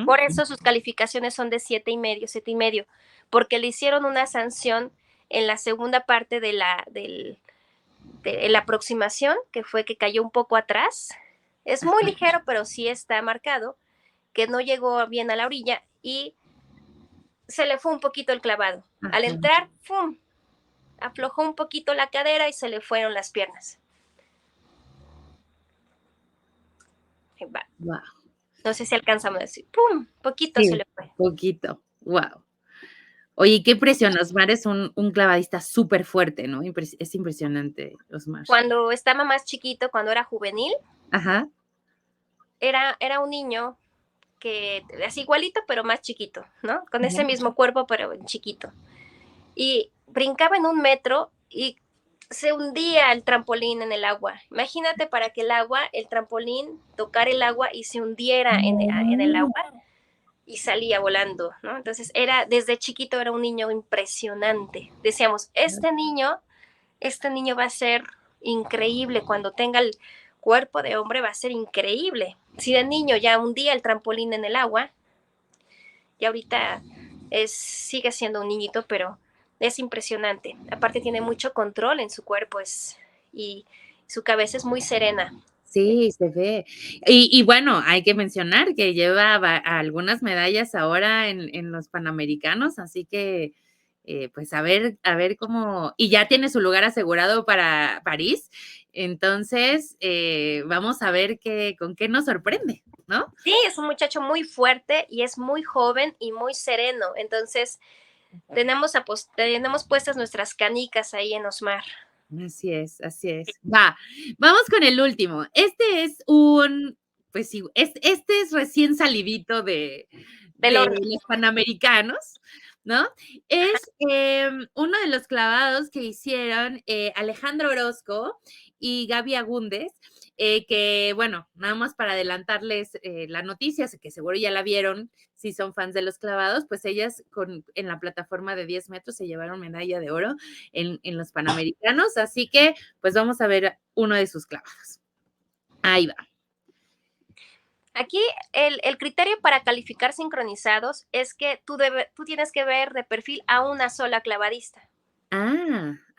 Por eso sus calificaciones son de 7,5, porque le hicieron una sanción en la segunda parte de la aproximación, que fue que cayó un poco atrás. Es muy ligero, pero sí está marcado, que no llegó bien a la orilla y se le fue un poquito el clavado. Al entrar, ¡fum!, aflojó un poquito la cadera y se le fueron las piernas. Wow. No sé si alcanzamos a decir, ¡pum!, poquito sí, se le fue. Poquito, wow. Oye, qué presión, Osmar es un clavadista súper fuerte, ¿no? Es impresionante, Osmar. Cuando estaba más chiquito, cuando era juvenil, era un niño que es igualito, pero más chiquito, ¿no? Con ese mismo cuerpo, pero chiquito. Y brincaba en 1 metro y se hundía el trampolín en el agua. Imagínate para que el trampolín tocara el agua y se hundiera en el agua y salía volando, ¿no? Entonces desde chiquito era un niño impresionante. Decíamos, este niño va a ser increíble cuando tenga el cuerpo de hombre, va a ser increíble. Si de niño ya hundía el trampolín en el agua, y ahorita sigue siendo un niñito, pero es impresionante. Aparte tiene mucho control en su cuerpo y su cabeza es muy serena. Sí, se ve. Y bueno, hay que mencionar que lleva algunas medallas ahora en los Panamericanos, así que pues a ver cómo, y ya tiene su lugar asegurado para París, entonces vamos a ver con qué nos sorprende, ¿no? Sí, es un muchacho muy fuerte y es muy joven y muy sereno, entonces tenemos puestas nuestras canicas ahí en Osmar. Así es. Vamos con el último. Este es pues sí, este es recién salidito de los Panamericanos, ¿no? Es uno de los clavados que hicieron Alejandro Orozco y Gaby Agúndez, que bueno, nada más para adelantarles la noticia, que seguro ya la vieron, si son fans de los clavados, pues ellas en la plataforma de 10 metros se llevaron medalla de oro en los Panamericanos, así que pues vamos a ver uno de sus clavados. Ahí va. Aquí el criterio para calificar sincronizados es que tú tienes que ver de perfil a una sola clavadista.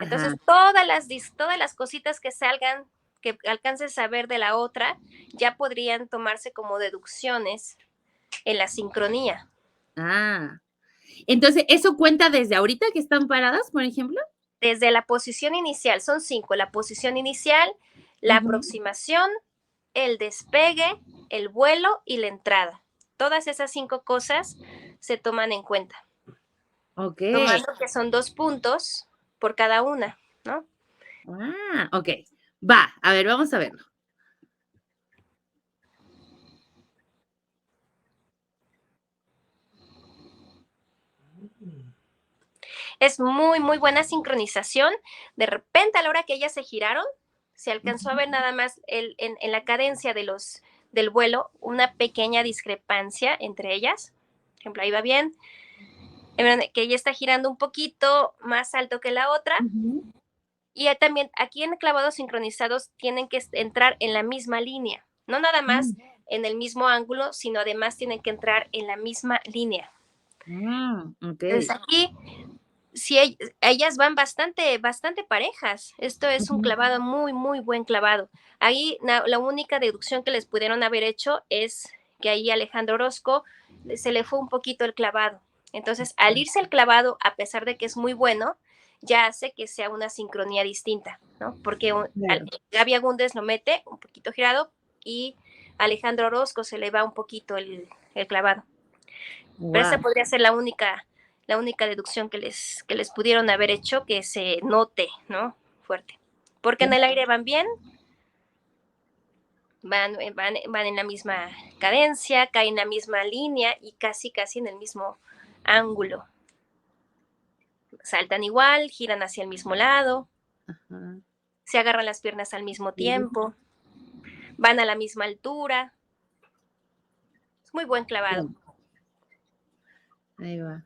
Entonces, todas las cositas que salgan, que alcances a ver de la otra, ya podrían tomarse como deducciones en la sincronía. Entonces, ¿eso cuenta desde ahorita que están paradas, por ejemplo? desde la posición inicial, son 5, la posición inicial, la aproximación, el despegue, el vuelo y la entrada. Todas esas 5 cosas se toman en cuenta. Ok. Tomando que son 2 puntos por cada una, ¿no? Ah, ok. Va, a ver, vamos a verlo. Es muy, muy buena sincronización. De repente, a la hora que ellas se giraron, se alcanzó a ver nada más en la cadencia del vuelo una pequeña discrepancia entre ellas. Por ejemplo, ahí va bien. Que ella está girando un poquito más alto que la otra. Y también aquí en clavados sincronizados tienen que entrar en la misma línea. No nada más en el mismo ángulo, sino además tienen que entrar en la misma línea. Ok. Entonces aquí sí, ellas van bastante parejas. Esto es un clavado muy, muy buen clavado. Ahí la única deducción que les pudieron haber hecho es que ahí Alejandro Orozco se le fue un poquito el clavado. Entonces, al irse el clavado, a pesar de que es muy bueno, ya hace que sea una sincronía distinta, ¿no? Porque Claro. Gaby Agúndez lo mete un poquito girado y Alejandro Orozco se le va un poquito el clavado. Pero esa Wow. podría ser la única deducción que les pudieron haber hecho que se note, ¿no? Fuerte. Porque en el aire van bien, van en la misma cadencia, caen en la misma línea y casi en el mismo ángulo. Saltan igual, giran hacia el mismo lado, Ajá. se agarran las piernas al mismo tiempo, van a la misma altura. Es muy buen clavado. Ahí va.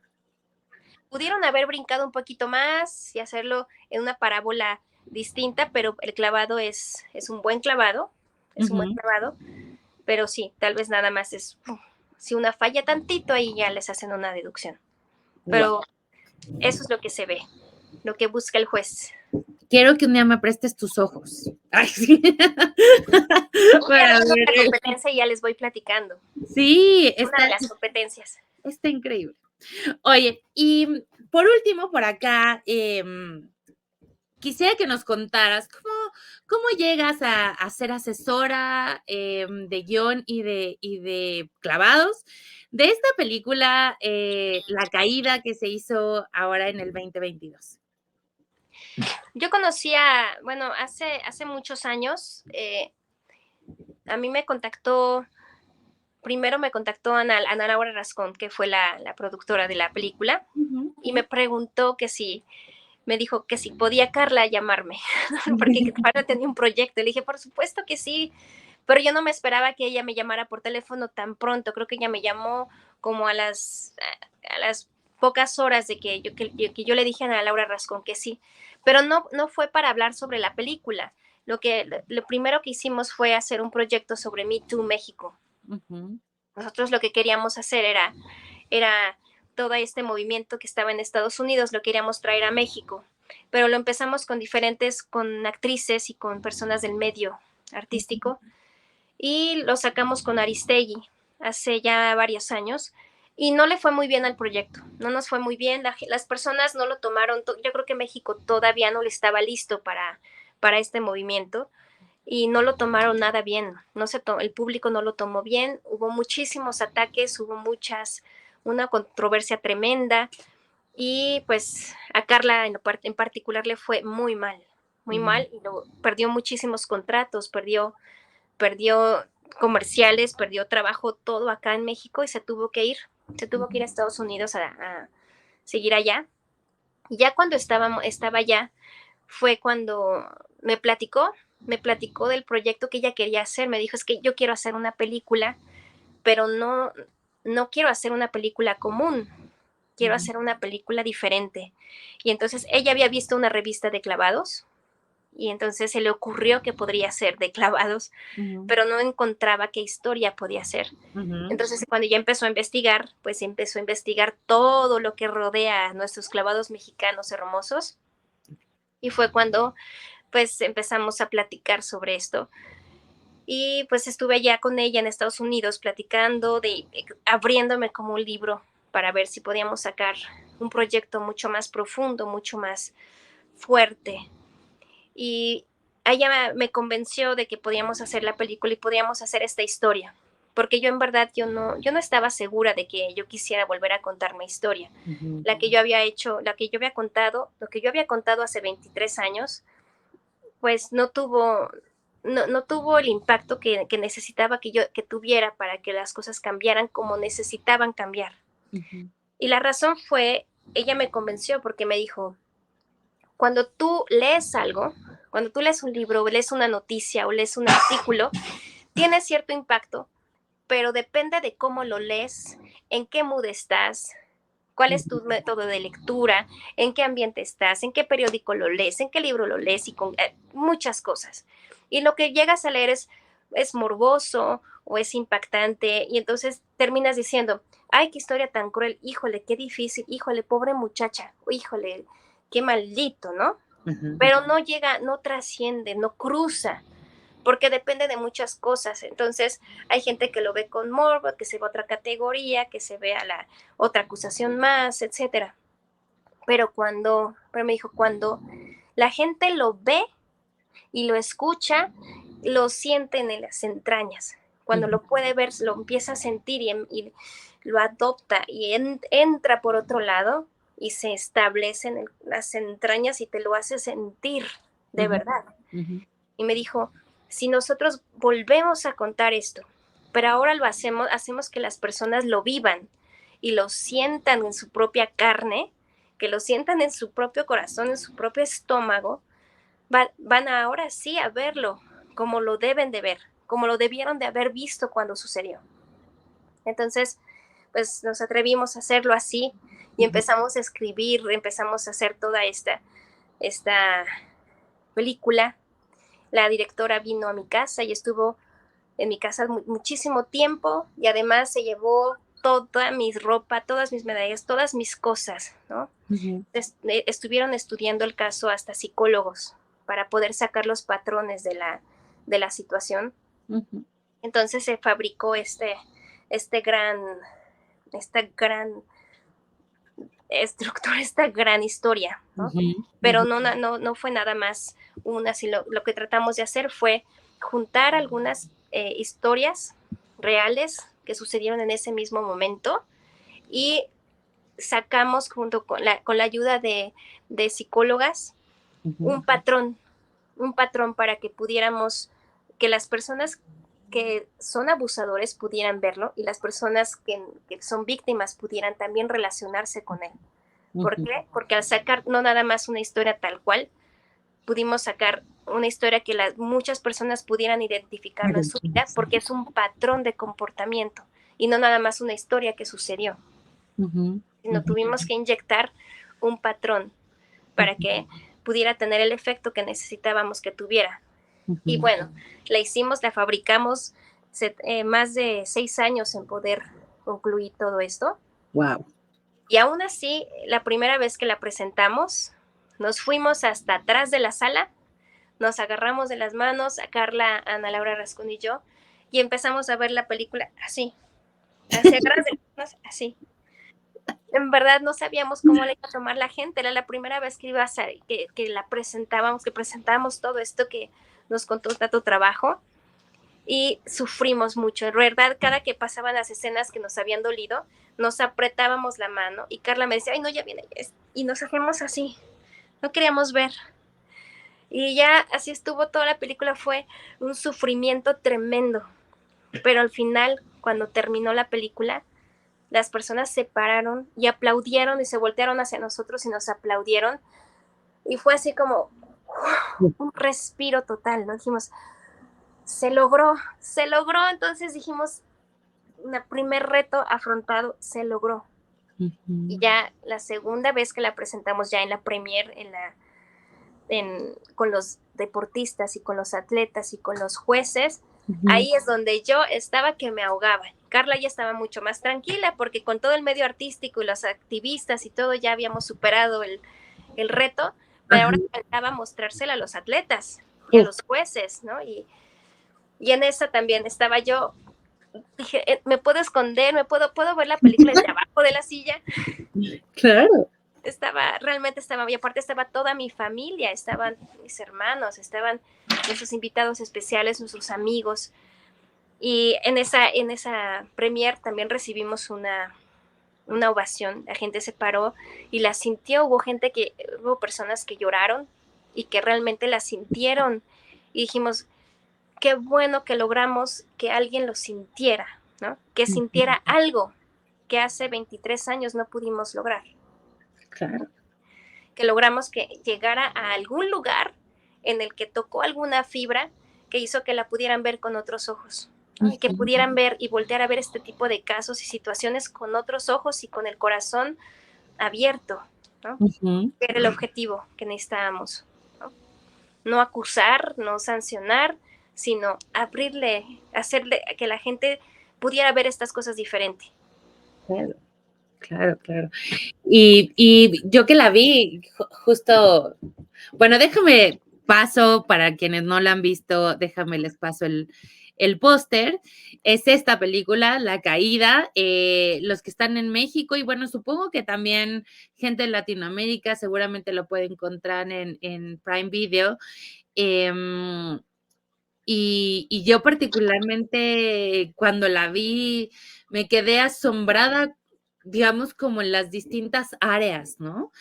Pudieron haber brincado un poquito más y hacerlo en una parábola distinta, pero el clavado es un buen clavado, pero sí, tal vez nada más si una falla tantito, ahí ya les hacen una deducción. Wow. Pero eso es lo que se ve, lo que busca el juez. Quiero que un día me prestes tus ojos. Ay, sí. Para ver. La competencia y ya les voy platicando. Sí, Una de las competencias. está increíble. Oye, y por último, por acá, quisiera que nos contaras cómo llegas a ser asesora de guión y de clavados de esta película, La Caída, que se hizo ahora en el 2022. Yo conocía, bueno, hace muchos años, a mí primero me contactó Ana Laura Rascón, que fue la productora de la película, y me preguntó me dijo que si podía Carla llamarme, porque Carla tenía un proyecto. Le dije, por supuesto que sí, pero yo no me esperaba que ella me llamara por teléfono tan pronto. Creo que ella me llamó como a las pocas horas de que yo le dije a Ana Laura Rascón que sí, pero no fue para hablar sobre la película. Lo primero que hicimos fue hacer un proyecto sobre Me Too México. Nosotros lo que queríamos hacer era todo este movimiento que estaba en Estados Unidos, lo queríamos traer a México, pero lo empezamos con actrices y con personas del medio artístico, y lo sacamos con Aristegui hace ya varios años, y no le fue muy bien al proyecto, no nos fue muy bien, las personas no lo tomaron, yo creo que México todavía no le estaba listo para este movimiento, y no lo tomaron nada bien, el público no lo tomó bien, hubo muchísimos ataques, una controversia tremenda, y pues a Carla en particular le fue muy mal, y perdió muchísimos contratos, perdió comerciales, perdió trabajo, todo acá en México, y se tuvo que ir a Estados Unidos a seguir allá. Y ya cuando estaba allá, fue cuando me platicó del proyecto que ella quería hacer. Me dijo, es que yo quiero hacer una película, pero no quiero hacer una película común, quiero hacer una película diferente. Y entonces ella había visto una revista de clavados, y entonces se le ocurrió que podría ser de clavados, pero no encontraba qué historia podía ser. Entonces, cuando ya empezó a investigar, pues empezó a investigar todo lo que rodea a nuestros clavados mexicanos hermosos, y fue cuando pues empezamos a platicar sobre esto. Y pues estuve allá con ella en Estados Unidos platicando, abriéndome como un libro para ver si podíamos sacar un proyecto mucho más profundo, mucho más fuerte. Y ella me convenció de que podíamos hacer la película y podíamos hacer esta historia. Porque yo en verdad, yo no estaba segura de que yo quisiera volver a contar mi historia. Ujú. La que yo había hecho, la que yo había contado, lo que yo había contado hace 23 años, pues no tuvo el impacto que necesitaba que tuviera para que las cosas cambiaran como necesitaban cambiar. Ujú. Y la razón fue, ella me convenció porque me dijo, cuando tú lees algo, cuando tú lees un libro, o lees una noticia o lees un artículo, tiene cierto impacto, pero depende de cómo lo lees, en qué mood estás, cuál es tu método de lectura, en qué ambiente estás, en qué periódico lo lees, en qué libro lo lees y con muchas cosas. Y lo que llegas a leer es morboso o es impactante y entonces terminas diciendo, ay, qué historia tan cruel, híjole, qué difícil, híjole, pobre muchacha, híjole, qué maldito, ¿no? Ujú. Pero no llega, no trasciende, no cruza, porque depende de muchas cosas. Entonces, hay gente que lo ve con morbo, que se ve a otra categoría, que se ve a la otra acusación más, etcétera. Pero me dijo, cuando la gente lo ve y lo escucha, lo siente en las entrañas. Cuando Ujú. lo puede ver, lo empieza a sentir y lo adopta y entra por otro lado y se establece en las entrañas y te lo hace sentir de Ujú. verdad. Ujú. Y me dijo, si nosotros volvemos a contar esto, pero ahora lo hacemos que las personas lo vivan y lo sientan en su propia carne, que lo sientan en su propio corazón, en su propio estómago, van ahora sí a verlo como lo deben de ver, como lo debieron de haber visto cuando sucedió. Entonces, pues nos atrevimos a hacerlo así y Ujú. empezamos a escribir, empezamos a hacer toda esta película. La directora vino a mi casa y estuvo en mi casa muchísimo tiempo y además se llevó toda mi ropa, todas mis medallas, todas mis cosas, ¿no? Ujú. Estuvieron estudiando el caso hasta psicólogos para poder sacar los patrones de la situación. Ujú. Entonces se fabricó este gran, esta gran estructura, esta gran historia, ¿no? Ujú. Pero Ujú. no fue nada más una, sino lo que tratamos de hacer fue juntar algunas historias reales que sucedieron en ese mismo momento y sacamos junto con la ayuda de psicólogas Ujú. un patrón para que pudiéramos, que las personas que son abusadores pudieran verlo y las personas que son víctimas pudieran también relacionarse con él. ¿Por Ujú. qué? Porque al sacar no nada más una historia tal cual, pudimos sacar una historia que muchas personas pudieran identificarlo en su vida porque es un patrón de comportamiento y no nada más una historia que sucedió, Ujú. sino Ujú. tuvimos que inyectar un patrón para que pudiera tener el efecto que necesitábamos que tuviera. Y Ujú. bueno, la hicimos, la fabricamos más de 6 años en poder concluir todo esto. Wow. Y aún así, la primera vez que la presentamos, nos fuimos hasta atrás de la sala, nos agarramos de las manos, a Carla, Ana Laura Rascón y yo, y empezamos a ver la película así, hacia atrás de las manos, así. En verdad no sabíamos cómo le iba a tomar la gente, era la primera vez que iba a ser, que la presentábamos, que presentábamos todo esto que nos contó tanto trabajo y sufrimos mucho. En verdad, cada que pasaban las escenas que nos habían dolido, nos apretábamos la mano y Carla me decía, ay, no, ya viene, y nos hacíamos así, no queríamos ver. Y ya así estuvo toda la película, fue un sufrimiento tremendo. Pero al final, cuando terminó la película, las personas se pararon y aplaudieron y se voltearon hacia nosotros y nos aplaudieron. Y fue así como un respiro total, ¿no? Dijimos, se logró. Entonces dijimos, un primer reto afrontado, se logró. Y Ujú. ya la segunda vez que la presentamos ya en la premier, con los deportistas y con los atletas y con los jueces, Ujú. ahí es donde yo estaba que me ahogaba. Carla ya estaba mucho más tranquila porque con todo el medio artístico y los activistas y todo ya habíamos superado el reto, pero Ajá. ahora faltaba mostrársela a los atletas y a Oh, los jueces, ¿no? Y en esa también estaba yo, dije, me puedo esconder, puedo ver la película desde abajo de la silla. claro. realmente estaba, y aparte estaba toda mi familia, estaban mis hermanos, estaban nuestros invitados especiales, nuestros amigos. Y en esa premier también recibimos una ovación, la gente se paró y la sintió, hubo personas que lloraron y que realmente la sintieron y dijimos, qué bueno que logramos que alguien lo sintiera, ¿no? Que sintiera algo que hace 23 años no pudimos lograr. Claro. Que logramos que llegara a algún lugar en el que tocó alguna fibra que hizo que la pudieran ver con otros ojos, ¿no? Y que pudieran ver y voltear a ver este tipo de casos y situaciones con otros ojos y con el corazón abierto, ¿no? Era el objetivo que necesitábamos, ¿no? No acusar, no sancionar, sino abrirle, hacerle que la gente pudiera ver estas cosas diferente. Claro, claro, claro. Y yo que la vi, justo, bueno, déjame paso para quienes no la han visto, déjame les paso el póster. Es esta película, La Caída, los que están en México y bueno, supongo que también gente en Latinoamérica seguramente lo puede encontrar en Prime Video. Y yo particularmente cuando la vi me quedé asombrada, digamos, como en las distintas áreas, ¿no?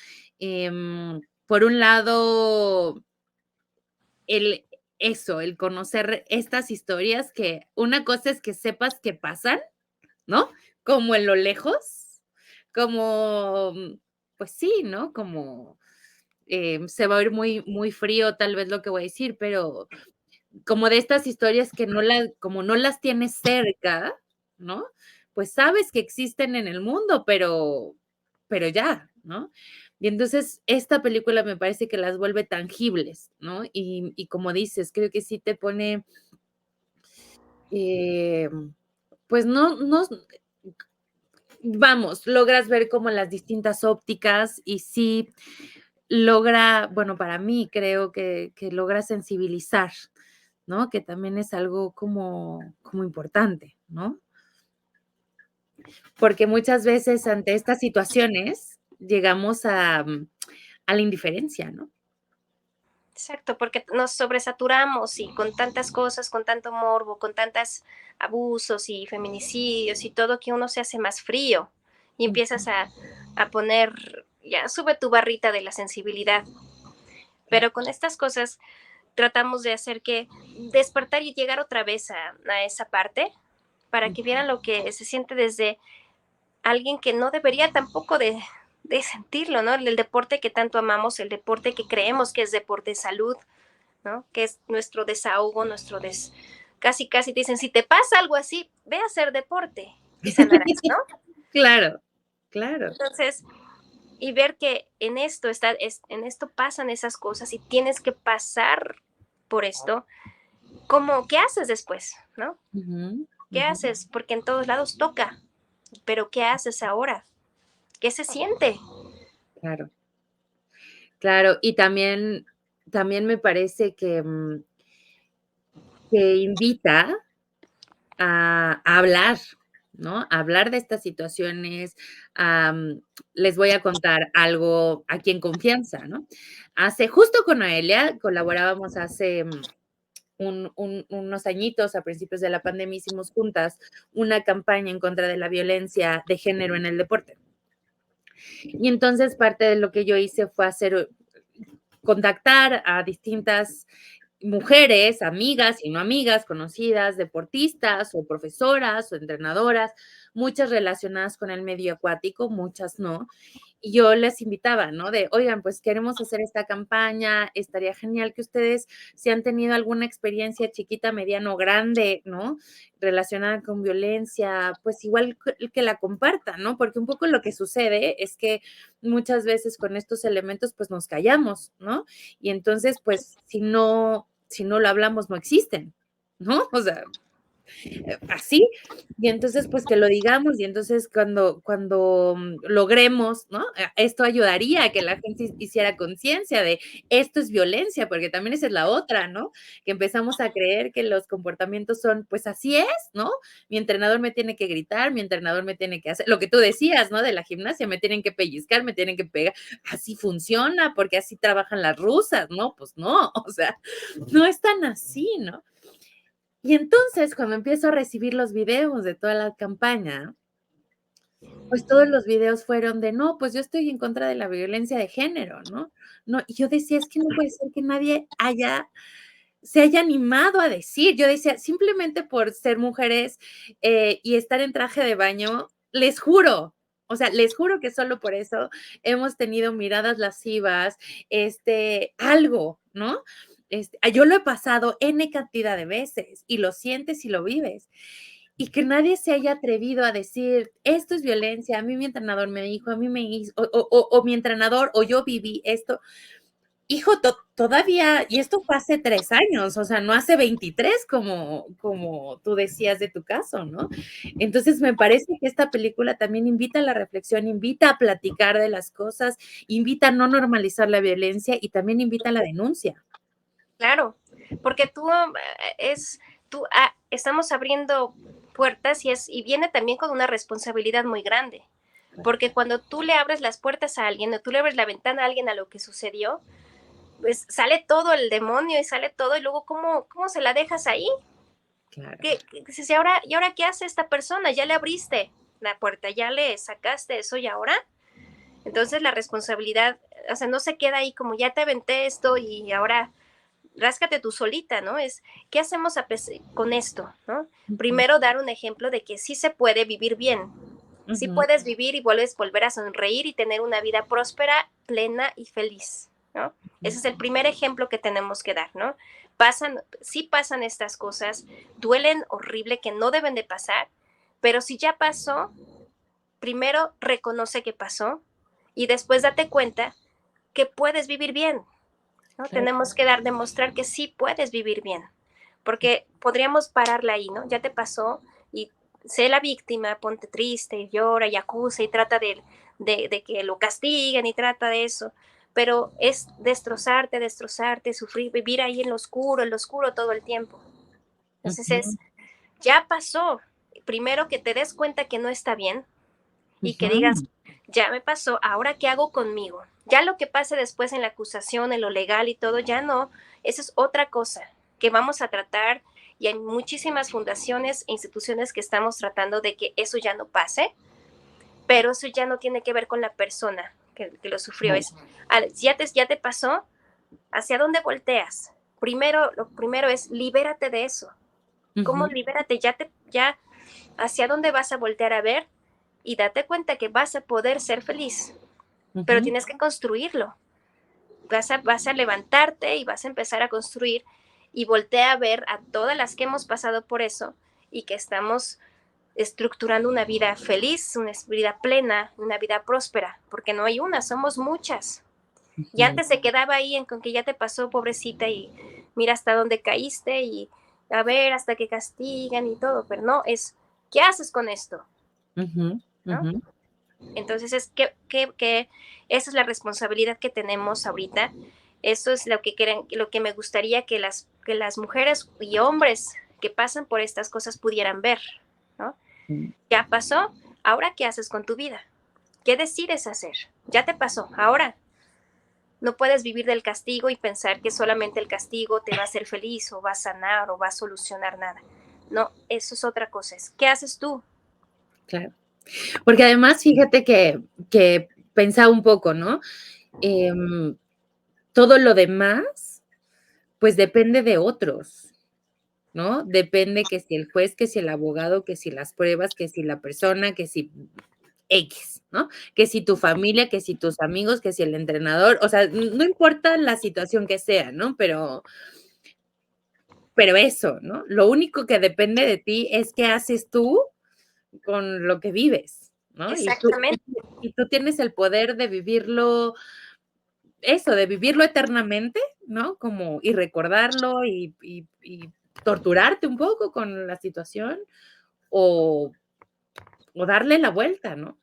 Por un lado, el, el conocer estas historias, que una cosa es que sepas que pasan, ¿no? Como en lo lejos, como, pues sí, ¿no? Como se va a oír muy, muy frío tal vez lo que voy a decir, pero como de estas historias que como no las tienes cerca, ¿no? Pues sabes que existen en el mundo, pero ya, ¿no? Y entonces esta película me parece que las vuelve tangibles, ¿no? Y como dices, creo que sí te pone, eh, pues no, vamos, logras ver como las distintas ópticas y sí logra, bueno, para mí creo que logra sensibilizar, ¿no? Que también es algo como importante, ¿no? Porque muchas veces ante estas situaciones llegamos a la indiferencia, ¿no? Exacto, porque nos sobresaturamos y con tantas cosas, con tanto morbo, con tantos abusos y feminicidios y todo, que uno se hace más frío y empiezas a poner, ya sube tu barrita de la sensibilidad. Pero con estas cosas tratamos de hacer que despertar y llegar otra vez a esa parte para que vieran lo que se siente desde alguien que no debería tampoco de sentirlo, ¿no? El deporte que tanto amamos, el deporte que creemos que es deporte de salud, ¿no? Que es nuestro desahogo, casi, casi te dicen, si te pasa algo así, ve a hacer deporte y sanarás, ¿no? Claro, claro. Entonces, y ver que en esto pasan esas cosas y tienes que pasar por esto, ¿qué haces después, no? Ujú, ¿Qué ujú. haces? Porque en todos lados toca, pero ¿qué haces ahora? ¿Qué se siente? Claro, claro. Y también me parece que invita a hablar, ¿no? A hablar de estas situaciones. Les voy a contar algo aquí en confianza, ¿no? Justo con Noelia, colaborábamos hace unos añitos, a principios de la pandemia, hicimos juntas una campaña en contra de la violencia de género en el deporte. Y entonces parte de lo que yo hice fue contactar a distintas mujeres, amigas y no amigas, conocidas, deportistas o profesoras o entrenadoras, muchas relacionadas con el medio acuático, muchas no. Y yo les invitaba, ¿no? De, oigan, pues queremos hacer esta campaña, estaría genial que ustedes, si han tenido alguna experiencia chiquita, mediana o grande, ¿no? Relacionada con violencia, pues igual que la compartan, ¿no? Porque un poco lo que sucede es que muchas veces con estos elementos, pues nos callamos, ¿no? Y entonces, pues, si no lo hablamos, no existen, ¿no? O sea, así, y entonces, pues que lo digamos, y entonces cuando logremos, ¿no? Esto ayudaría a que la gente hiciera conciencia de esto es violencia, porque también esa es la otra, ¿no? Que empezamos a creer que los comportamientos son, pues así es, ¿no? Mi entrenador me tiene que gritar, mi entrenador me tiene que hacer, lo que tú decías, ¿no? De la gimnasia, me tienen que pellizcar, me tienen que pegar, así funciona, porque así trabajan las rusas, ¿no? Pues no, o sea, no es tan así, ¿no? Y entonces, cuando empiezo a recibir los videos de toda la campaña, pues todos los videos fueron de, no, pues yo estoy en contra de la violencia de género, ¿no? No, y yo decía, es que no puede ser que nadie se haya animado a decir. Yo decía, simplemente por ser mujeres y estar en traje de baño, les juro, o sea, les juro que solo por eso hemos tenido miradas lascivas, algo, ¿no? Yo lo he pasado N cantidad de veces y lo sientes y lo vives. Y que nadie se haya atrevido a decir, esto es violencia, a mí mi entrenador me dijo, a mí me hizo, o mi entrenador, o yo viví esto. Hijo, todavía, y esto fue hace 3 años, o sea, no hace 23 como tú decías de tu caso, ¿no? Entonces, me parece que esta película también invita a la reflexión, invita a platicar de las cosas, invita a no normalizar la violencia y también invita a la denuncia. Claro, porque estamos abriendo puertas y viene también con una responsabilidad muy grande. Porque cuando tú le abres las puertas a alguien o tú le abres la ventana a alguien a lo que sucedió, pues sale todo el demonio y sale todo y luego ¿cómo se la dejas ahí? Claro. ¿Y ahora qué hace esta persona? Ya le abriste la puerta, ya le sacaste eso y ahora. Entonces la responsabilidad, o sea, no se queda ahí como ya te aventé esto y ahora ráscate tú solita, ¿no? ¿Qué hacemos con esto, ¿no? Primero dar un ejemplo de que sí se puede vivir bien, sí puedes vivir y volver a sonreír y tener una vida próspera, plena y feliz, ¿no? Ese es el primer ejemplo que tenemos que dar, ¿no? Sí pasan estas cosas, duelen horrible, que no deben de pasar, pero si ya pasó, primero reconoce que pasó y después date cuenta que puedes vivir bien, ¿no? Claro. Tenemos que demostrar que sí puedes vivir bien, porque podríamos pararla ahí, ¿no? Ya te pasó y sé la víctima, ponte triste y llora y acusa y trata de que lo castiguen y trata de eso, pero es destrozarte, sufrir, vivir ahí en lo oscuro todo el tiempo. Entonces ya pasó, primero que te des cuenta que no está bien y que digas, ya me pasó, ahora qué hago conmigo. Ya lo que pase después en la acusación, en lo legal y todo, ya no, eso es otra cosa que vamos a tratar y hay muchísimas fundaciones e instituciones que estamos tratando de que eso ya no pase, pero eso ya no tiene que ver con la persona que lo sufrió. Ya te pasó, ¿hacia dónde volteas? Lo primero es libérate de eso. ¿Cómo libérate? Ya, ¿hacia dónde vas a voltear a ver? Y date cuenta que vas a poder ser feliz, pero tienes que construirlo. Vas a levantarte y vas a empezar a construir y voltea a ver a todas las que hemos pasado por eso y que estamos estructurando una vida feliz, una vida plena, una vida próspera, porque no hay una, somos muchas. Y antes se quedaba ahí con que ya te pasó, pobrecita, y mira hasta dónde caíste y a ver hasta que castigan y todo, pero no, ¿qué haces con esto? ¿No? Entonces que esa es la responsabilidad que tenemos ahorita. Eso es lo que me gustaría que las mujeres y hombres que pasan por estas cosas pudieran ver, ¿no? Ya pasó, ahora ¿qué haces con tu vida? ¿Qué decides hacer? Ya te pasó, ahora no puedes vivir del castigo y pensar que solamente el castigo te va a hacer feliz o va a sanar o va a solucionar nada. No, eso es otra cosa. ¿Qué haces tú? Claro. Porque además, fíjate que pensaba un poco, ¿no? Todo lo demás, pues depende de otros, ¿no? Depende que si el juez, que si el abogado, que si las pruebas, que si la persona, que si X, ¿no? Que si tu familia, que si tus amigos, que si el entrenador, o sea, no importa la situación que sea, ¿no? Pero eso, ¿no? Lo único que depende de ti es qué haces tú con lo que vives, ¿no? Exactamente. Y tú tienes el poder de vivirlo, eso, de vivirlo eternamente, ¿no? Como, y recordarlo y torturarte un poco con la situación o, o darle la vuelta, ¿no?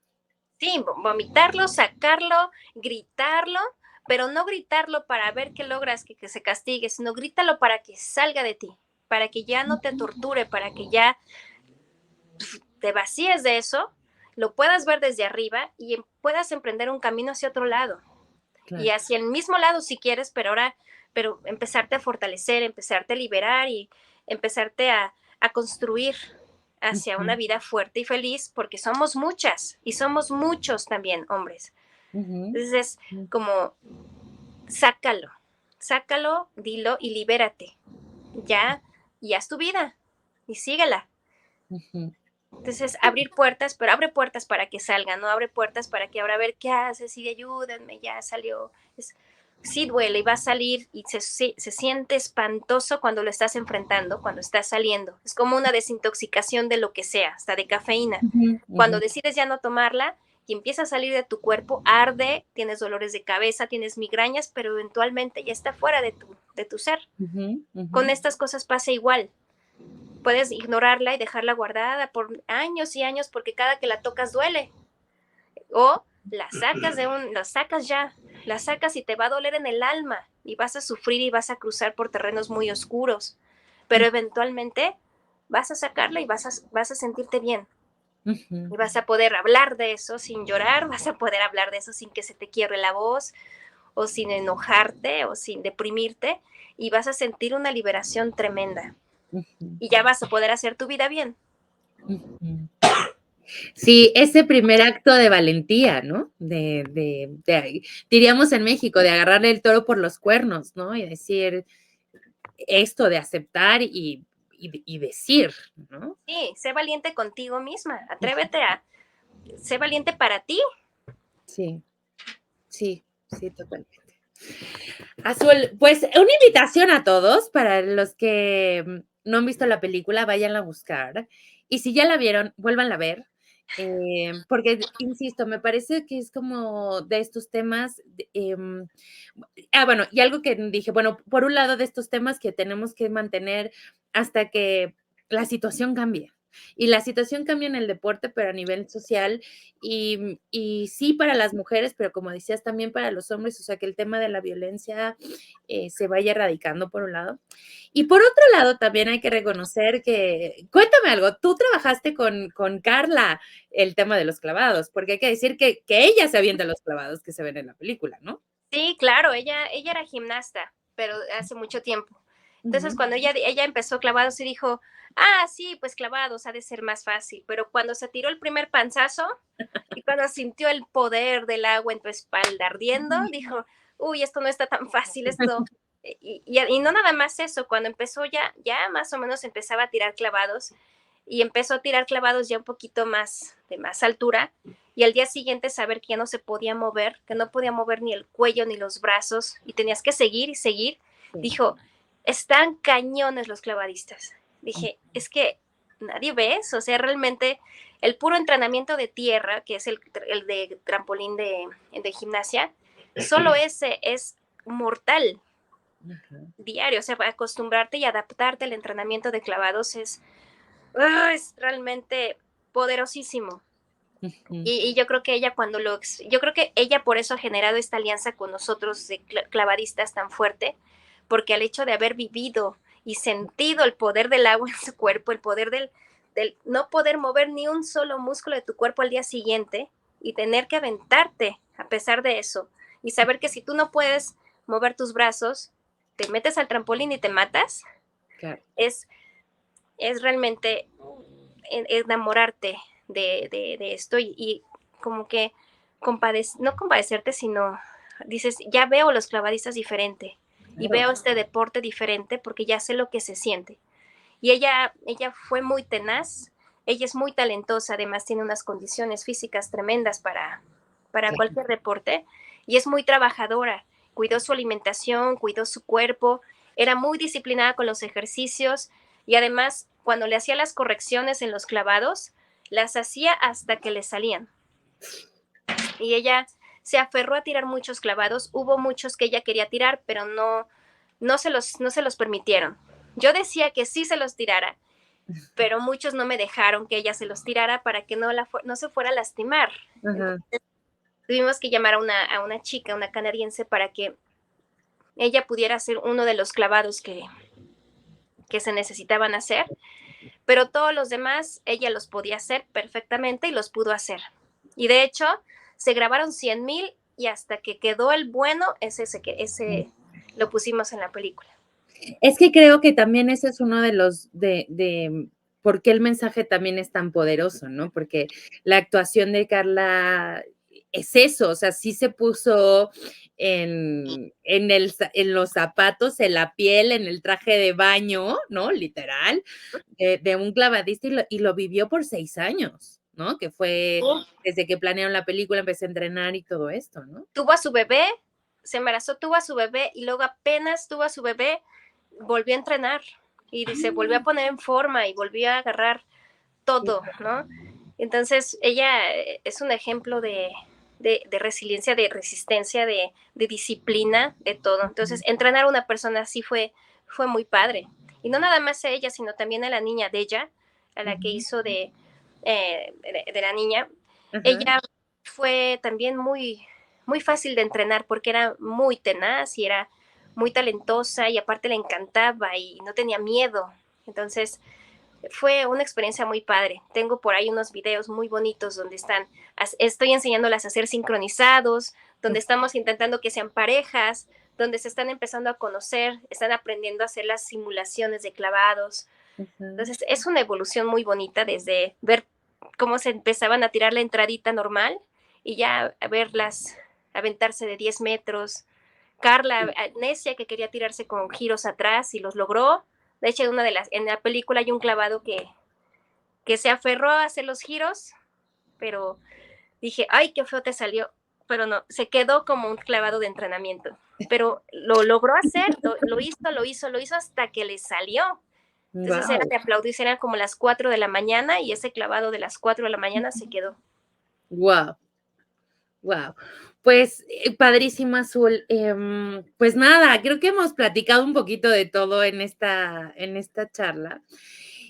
Sí, vomitarlo, sacarlo, gritarlo, pero no gritarlo para ver qué logras que se castigue, sino grítalo para que salga de ti, para que ya no te torture, para que ya te vacíes de eso, lo puedas ver desde arriba y puedas emprender un camino hacia otro lado. Y Claro. hacia el mismo lado si quieres, pero empezarte a fortalecer, empezarte a liberar y empezarte a construir hacia una Ujú, vida fuerte y feliz, porque somos muchas y somos muchos también hombres. ujú, Entonces es ujú, como, sácalo, sácalo, dilo y libérate. Ya, y haz tu vida y síguela. ujú. Entonces, abrir puertas, pero abre puertas para que salgan, no abre puertas para que ahora a ver qué haces y ayúdenme, ya salió. Sí duele y va a salir y se siente espantoso cuando lo estás enfrentando, cuando estás saliendo. Es como una desintoxicación de lo que sea, hasta de cafeína. Ujú, ujú, Cuando decides ya no tomarla y empieza a salir de tu cuerpo, arde, tienes dolores de cabeza, tienes migrañas, pero eventualmente ya está fuera de tu ser. ujú, Con ujú. estas cosas pasa igual. Puedes ignorarla y dejarla guardada por años y años porque cada que la tocas duele. O la sacas ya, la sacas y te va a doler en el alma y vas a sufrir y vas a cruzar por terrenos muy oscuros. Pero eventualmente vas a sacarla y vas a sentirte bien. Ujú, Y vas a poder hablar de eso sin llorar, vas a poder hablar de eso sin que se te quiebre la voz o sin enojarte o sin deprimirte y vas a sentir una liberación tremenda. ujú, Y ya vas a poder hacer tu vida bien. ujú. Sí, ese primer acto de valentía, ¿no? Diríamos en México, de agarrarle el toro por los cuernos, ¿no? Y decir esto, de aceptar y decir, ¿no? Sí, sé valiente contigo misma, atrévete a ser valiente para ti. Sí, sí, sí, totalmente. Azul, pues una invitación a todos para los que no han visto la película, váyanla a buscar. Y si ya la vieron, vuélvanla a ver. Porque, insisto, me parece que es como de estos temas. Bueno, y algo que dije, bueno, por un lado de estos temas que tenemos que mantener hasta que la situación cambie. Y la situación cambia en el deporte, pero a nivel social, y sí para las mujeres, pero como decías, también para los hombres, o sea, que el tema de la violencia se vaya erradicando por un lado. Y por otro lado, también hay que reconocer que, cuéntame algo, tú trabajaste con Carla el tema de los clavados, porque hay que decir que ella se avienta los clavados que se ven en la película, ¿no? Sí, claro, ella era gimnasta, pero hace mucho tiempo. Entonces, Ujú. cuando ella empezó clavados y dijo, ah, sí, pues clavados ha de ser más fácil, pero cuando se tiró el primer panzazo y cuando sintió el poder del agua en tu espalda ardiendo, dijo, uy, esto no está tan fácil, esto. Y no nada más eso, cuando empezó ya más o menos empezaba a tirar clavados y empezó a tirar clavados ya un poquito más de más altura y al día siguiente saber que ya no se podía mover, que no podía mover ni el cuello ni los brazos y tenías que seguir y seguir, Sí. dijo, están cañones los clavadistas. Dije, es que nadie ve eso, o sea, realmente el puro entrenamiento de tierra, que es el de trampolín de gimnasia, solo ese es mortal Ajá. diario, o sea, acostumbrarte y adaptarte al entrenamiento de clavados es realmente poderosísimo. Ujú. Y yo creo que ella yo creo que ella por eso ha generado esta alianza con nosotros de clavadistas tan fuerte, porque al hecho de haber vivido y sentido el poder del agua en su cuerpo, el poder del no poder mover ni un solo músculo de tu cuerpo al día siguiente y tener que aventarte a pesar de eso y saber que si tú no puedes mover tus brazos, te metes al trampolín y te matas, Claro. es, es realmente enamorarte de esto y como que no compadecerte, sino dices, ya veo los clavadistas diferente y Claro. veo este deporte diferente porque ya sé lo que se siente. Y ella fue muy tenaz, ella es muy talentosa, además tiene unas condiciones físicas tremendas para Claro. cualquier deporte y es muy trabajadora, cuidó su alimentación, cuidó su cuerpo, era muy disciplinada con los ejercicios y además cuando le hacía las correcciones en los clavados, las hacía hasta que le salían. Y ella se aferró a tirar muchos clavados, hubo muchos que ella quería tirar, pero no se los permitieron. Yo decía que sí se los tirara, pero muchos no me dejaron que ella se los tirara para que no se fuera a lastimar. Ajá. Entonces, tuvimos que llamar a una chica, una canadiense, para que ella pudiera hacer uno de los clavados que se necesitaban hacer, pero todos los demás ella los podía hacer perfectamente y los pudo hacer. Y de hecho, se grabaron 100,000 y hasta que quedó el bueno, ese lo pusimos en la película. Es que creo que también ese es uno de los de por qué el mensaje también es tan poderoso, ¿no? Porque la actuación de Carla es eso, o sea, sí se puso en los zapatos, en la piel, en el traje de baño, ¿no? Literal, de un clavadista y lo vivió por 6 años, ¿no? Que fue desde que planearon la película, empecé a entrenar y todo esto, ¿no? Tuvo a su bebé, se embarazó, tuvo a su bebé y luego apenas tuvo a su bebé, volvió a entrenar y se volvió a poner en forma y volvió a agarrar todo, ¿no? Entonces, ella es un ejemplo de resiliencia, de resistencia, de disciplina, de todo. Entonces, entrenar a una persona así fue muy padre. Y no nada más a ella, sino también a la niña de ella, a la que hizo de la niña. Ajá. Ella fue también muy fácil de entrenar porque era muy tenaz y era muy talentosa y aparte le encantaba y no tenía miedo. Entonces, fue una experiencia muy padre. Tengo por ahí unos videos muy bonitos donde estoy enseñándolas a hacer sincronizados, donde estamos intentando que sean parejas, donde se están empezando a conocer, están aprendiendo a hacer las simulaciones de clavados. Entonces, es una evolución muy bonita desde ver cómo se empezaban a tirar la entradita normal y ya a verlas aventarse de 10 metros. Carla, necia, que quería tirarse con giros atrás y los logró. De hecho, en la película hay un clavado que se aferró a hacer los giros, pero dije, ay, qué feo te salió. Pero no, se quedó como un clavado de entrenamiento. Pero lo logró hacer, lo hizo hasta que le salió. Entonces era Wow. de aplaudir, eran como las 4 de la mañana y ese clavado de las 4 de la mañana se quedó. Wow. Wow, pues padrísimo, Azul. Pues nada, creo que hemos platicado un poquito de todo en esta charla.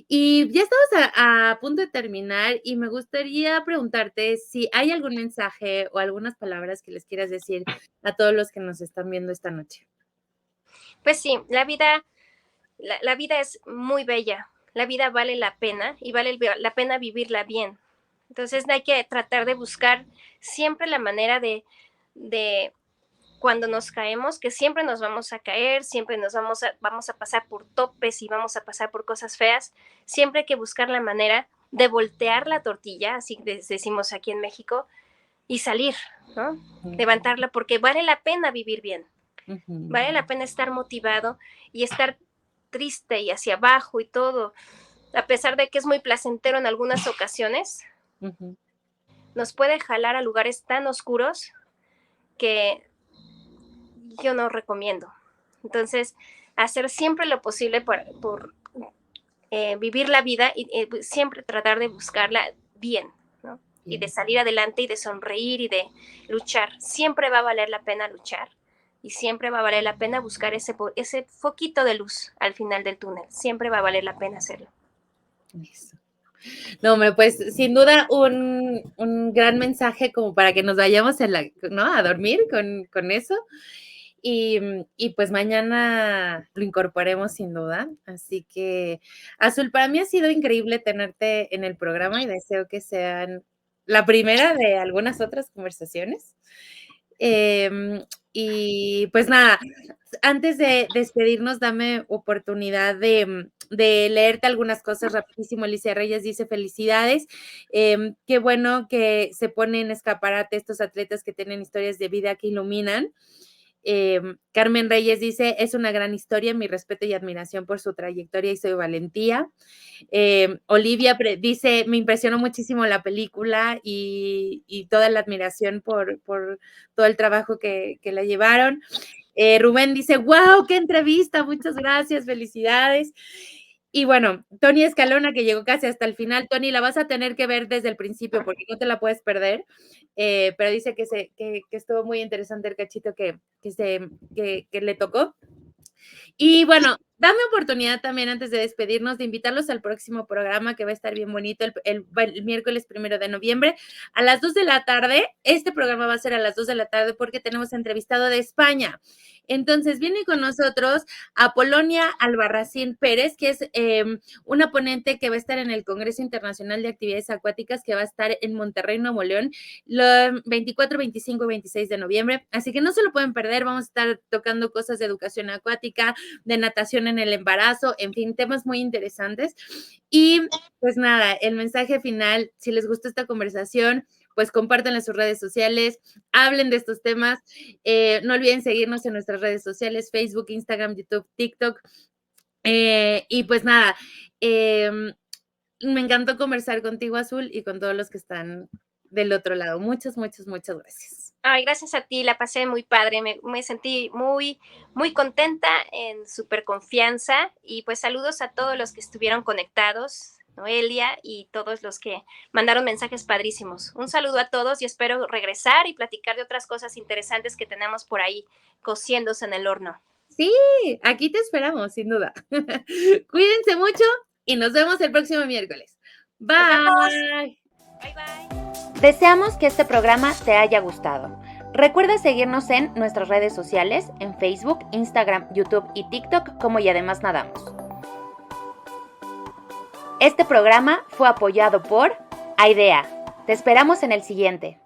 Y ya estamos a punto de terminar y me gustaría preguntarte si hay algún mensaje o algunas palabras que les quieras decir a todos los que nos están viendo esta noche. Pues sí, la vida es muy bella, la vida vale la pena y vale la pena vivirla bien. Entonces hay que tratar de buscar siempre la manera de cuando nos caemos, que siempre nos vamos a caer, siempre vamos a pasar por topes y vamos a pasar por cosas feas, siempre hay que buscar la manera de voltear la tortilla, así decimos aquí en México, y salir, ¿no? Levantarla porque vale la pena vivir bien, vale la pena estar motivado y estar triste y hacia abajo y todo, a pesar de que es muy placentero en algunas ocasiones, nos puede jalar a lugares tan oscuros que yo no recomiendo. Entonces, hacer siempre lo posible por vivir la vida y siempre tratar de buscarla bien, ¿no? Y de salir adelante y de sonreír y de luchar. Siempre va a valer la pena luchar y siempre va a valer la pena buscar ese foquito de luz al final del túnel. Siempre va a valer la pena hacerlo. Eso. No, hombre, pues sin duda un gran mensaje como para que nos vayamos ¿no? a dormir con eso. Y pues mañana lo incorporemos sin duda. Así que, Azul, para mí ha sido increíble tenerte en el programa y deseo que sean la primera de algunas otras conversaciones. Y pues nada, antes de despedirnos, dame oportunidad de leerte algunas cosas rapidísimo. Alicia Reyes dice, felicidades, qué bueno que se ponen en escaparate estos atletas que tienen historias de vida que iluminan. Carmen Reyes dice, es una gran historia, mi respeto y admiración por su trayectoria y su valentía. Olivia dice, me impresionó muchísimo la película y toda la admiración por todo el trabajo que la llevaron. Rubén dice, wow, qué entrevista, muchas gracias, felicidades. Y bueno, Tony Escalona, que llegó casi hasta el final. Tony, la vas a tener que ver desde el principio porque no te la puedes perder. Pero dice que estuvo muy interesante el cachito que le tocó. Y bueno, dame oportunidad también antes de despedirnos de invitarlos al próximo programa que va a estar bien bonito el miércoles 1 de noviembre a las 2 de la tarde. Este programa va a ser a las 2 de la tarde porque tenemos entrevistado de España. Entonces viene con nosotros Apolonia Albarracín Pérez, que es una ponente que va a estar en el Congreso Internacional de Actividades Acuáticas que va a estar en Monterrey, Nuevo León, los 24, 25 y 26 de noviembre. Así que no se lo pueden perder, vamos a estar tocando cosas de educación acuática, de natación en el embarazo, en fin, temas muy interesantes. Y pues nada, el mensaje final, si les gustó esta conversación, pues compártanla en sus redes sociales, hablen de estos temas, no olviden seguirnos en nuestras redes sociales, Facebook, Instagram, YouTube, TikTok, y pues nada, me encantó conversar contigo, Azul, y con todos los que están del otro lado. Muchas, muchas, muchas gracias. Ay, gracias a ti, la pasé muy padre, me sentí muy, muy contenta, en súper confianza, y pues saludos a todos los que estuvieron conectados, Noelia y todos los que mandaron mensajes padrísimos. Un saludo a todos y espero regresar y platicar de otras cosas interesantes que tenemos por ahí cociéndose en el horno. Sí, aquí te esperamos, sin duda. Cuídense mucho y nos vemos el próximo miércoles. Bye. Bye, bye. Deseamos que este programa te haya gustado. Recuerda seguirnos en nuestras redes sociales, en Facebook, Instagram, YouTube y TikTok como Y Además Nadamos. Este programa fue apoyado por AIDEA. Te esperamos en el siguiente.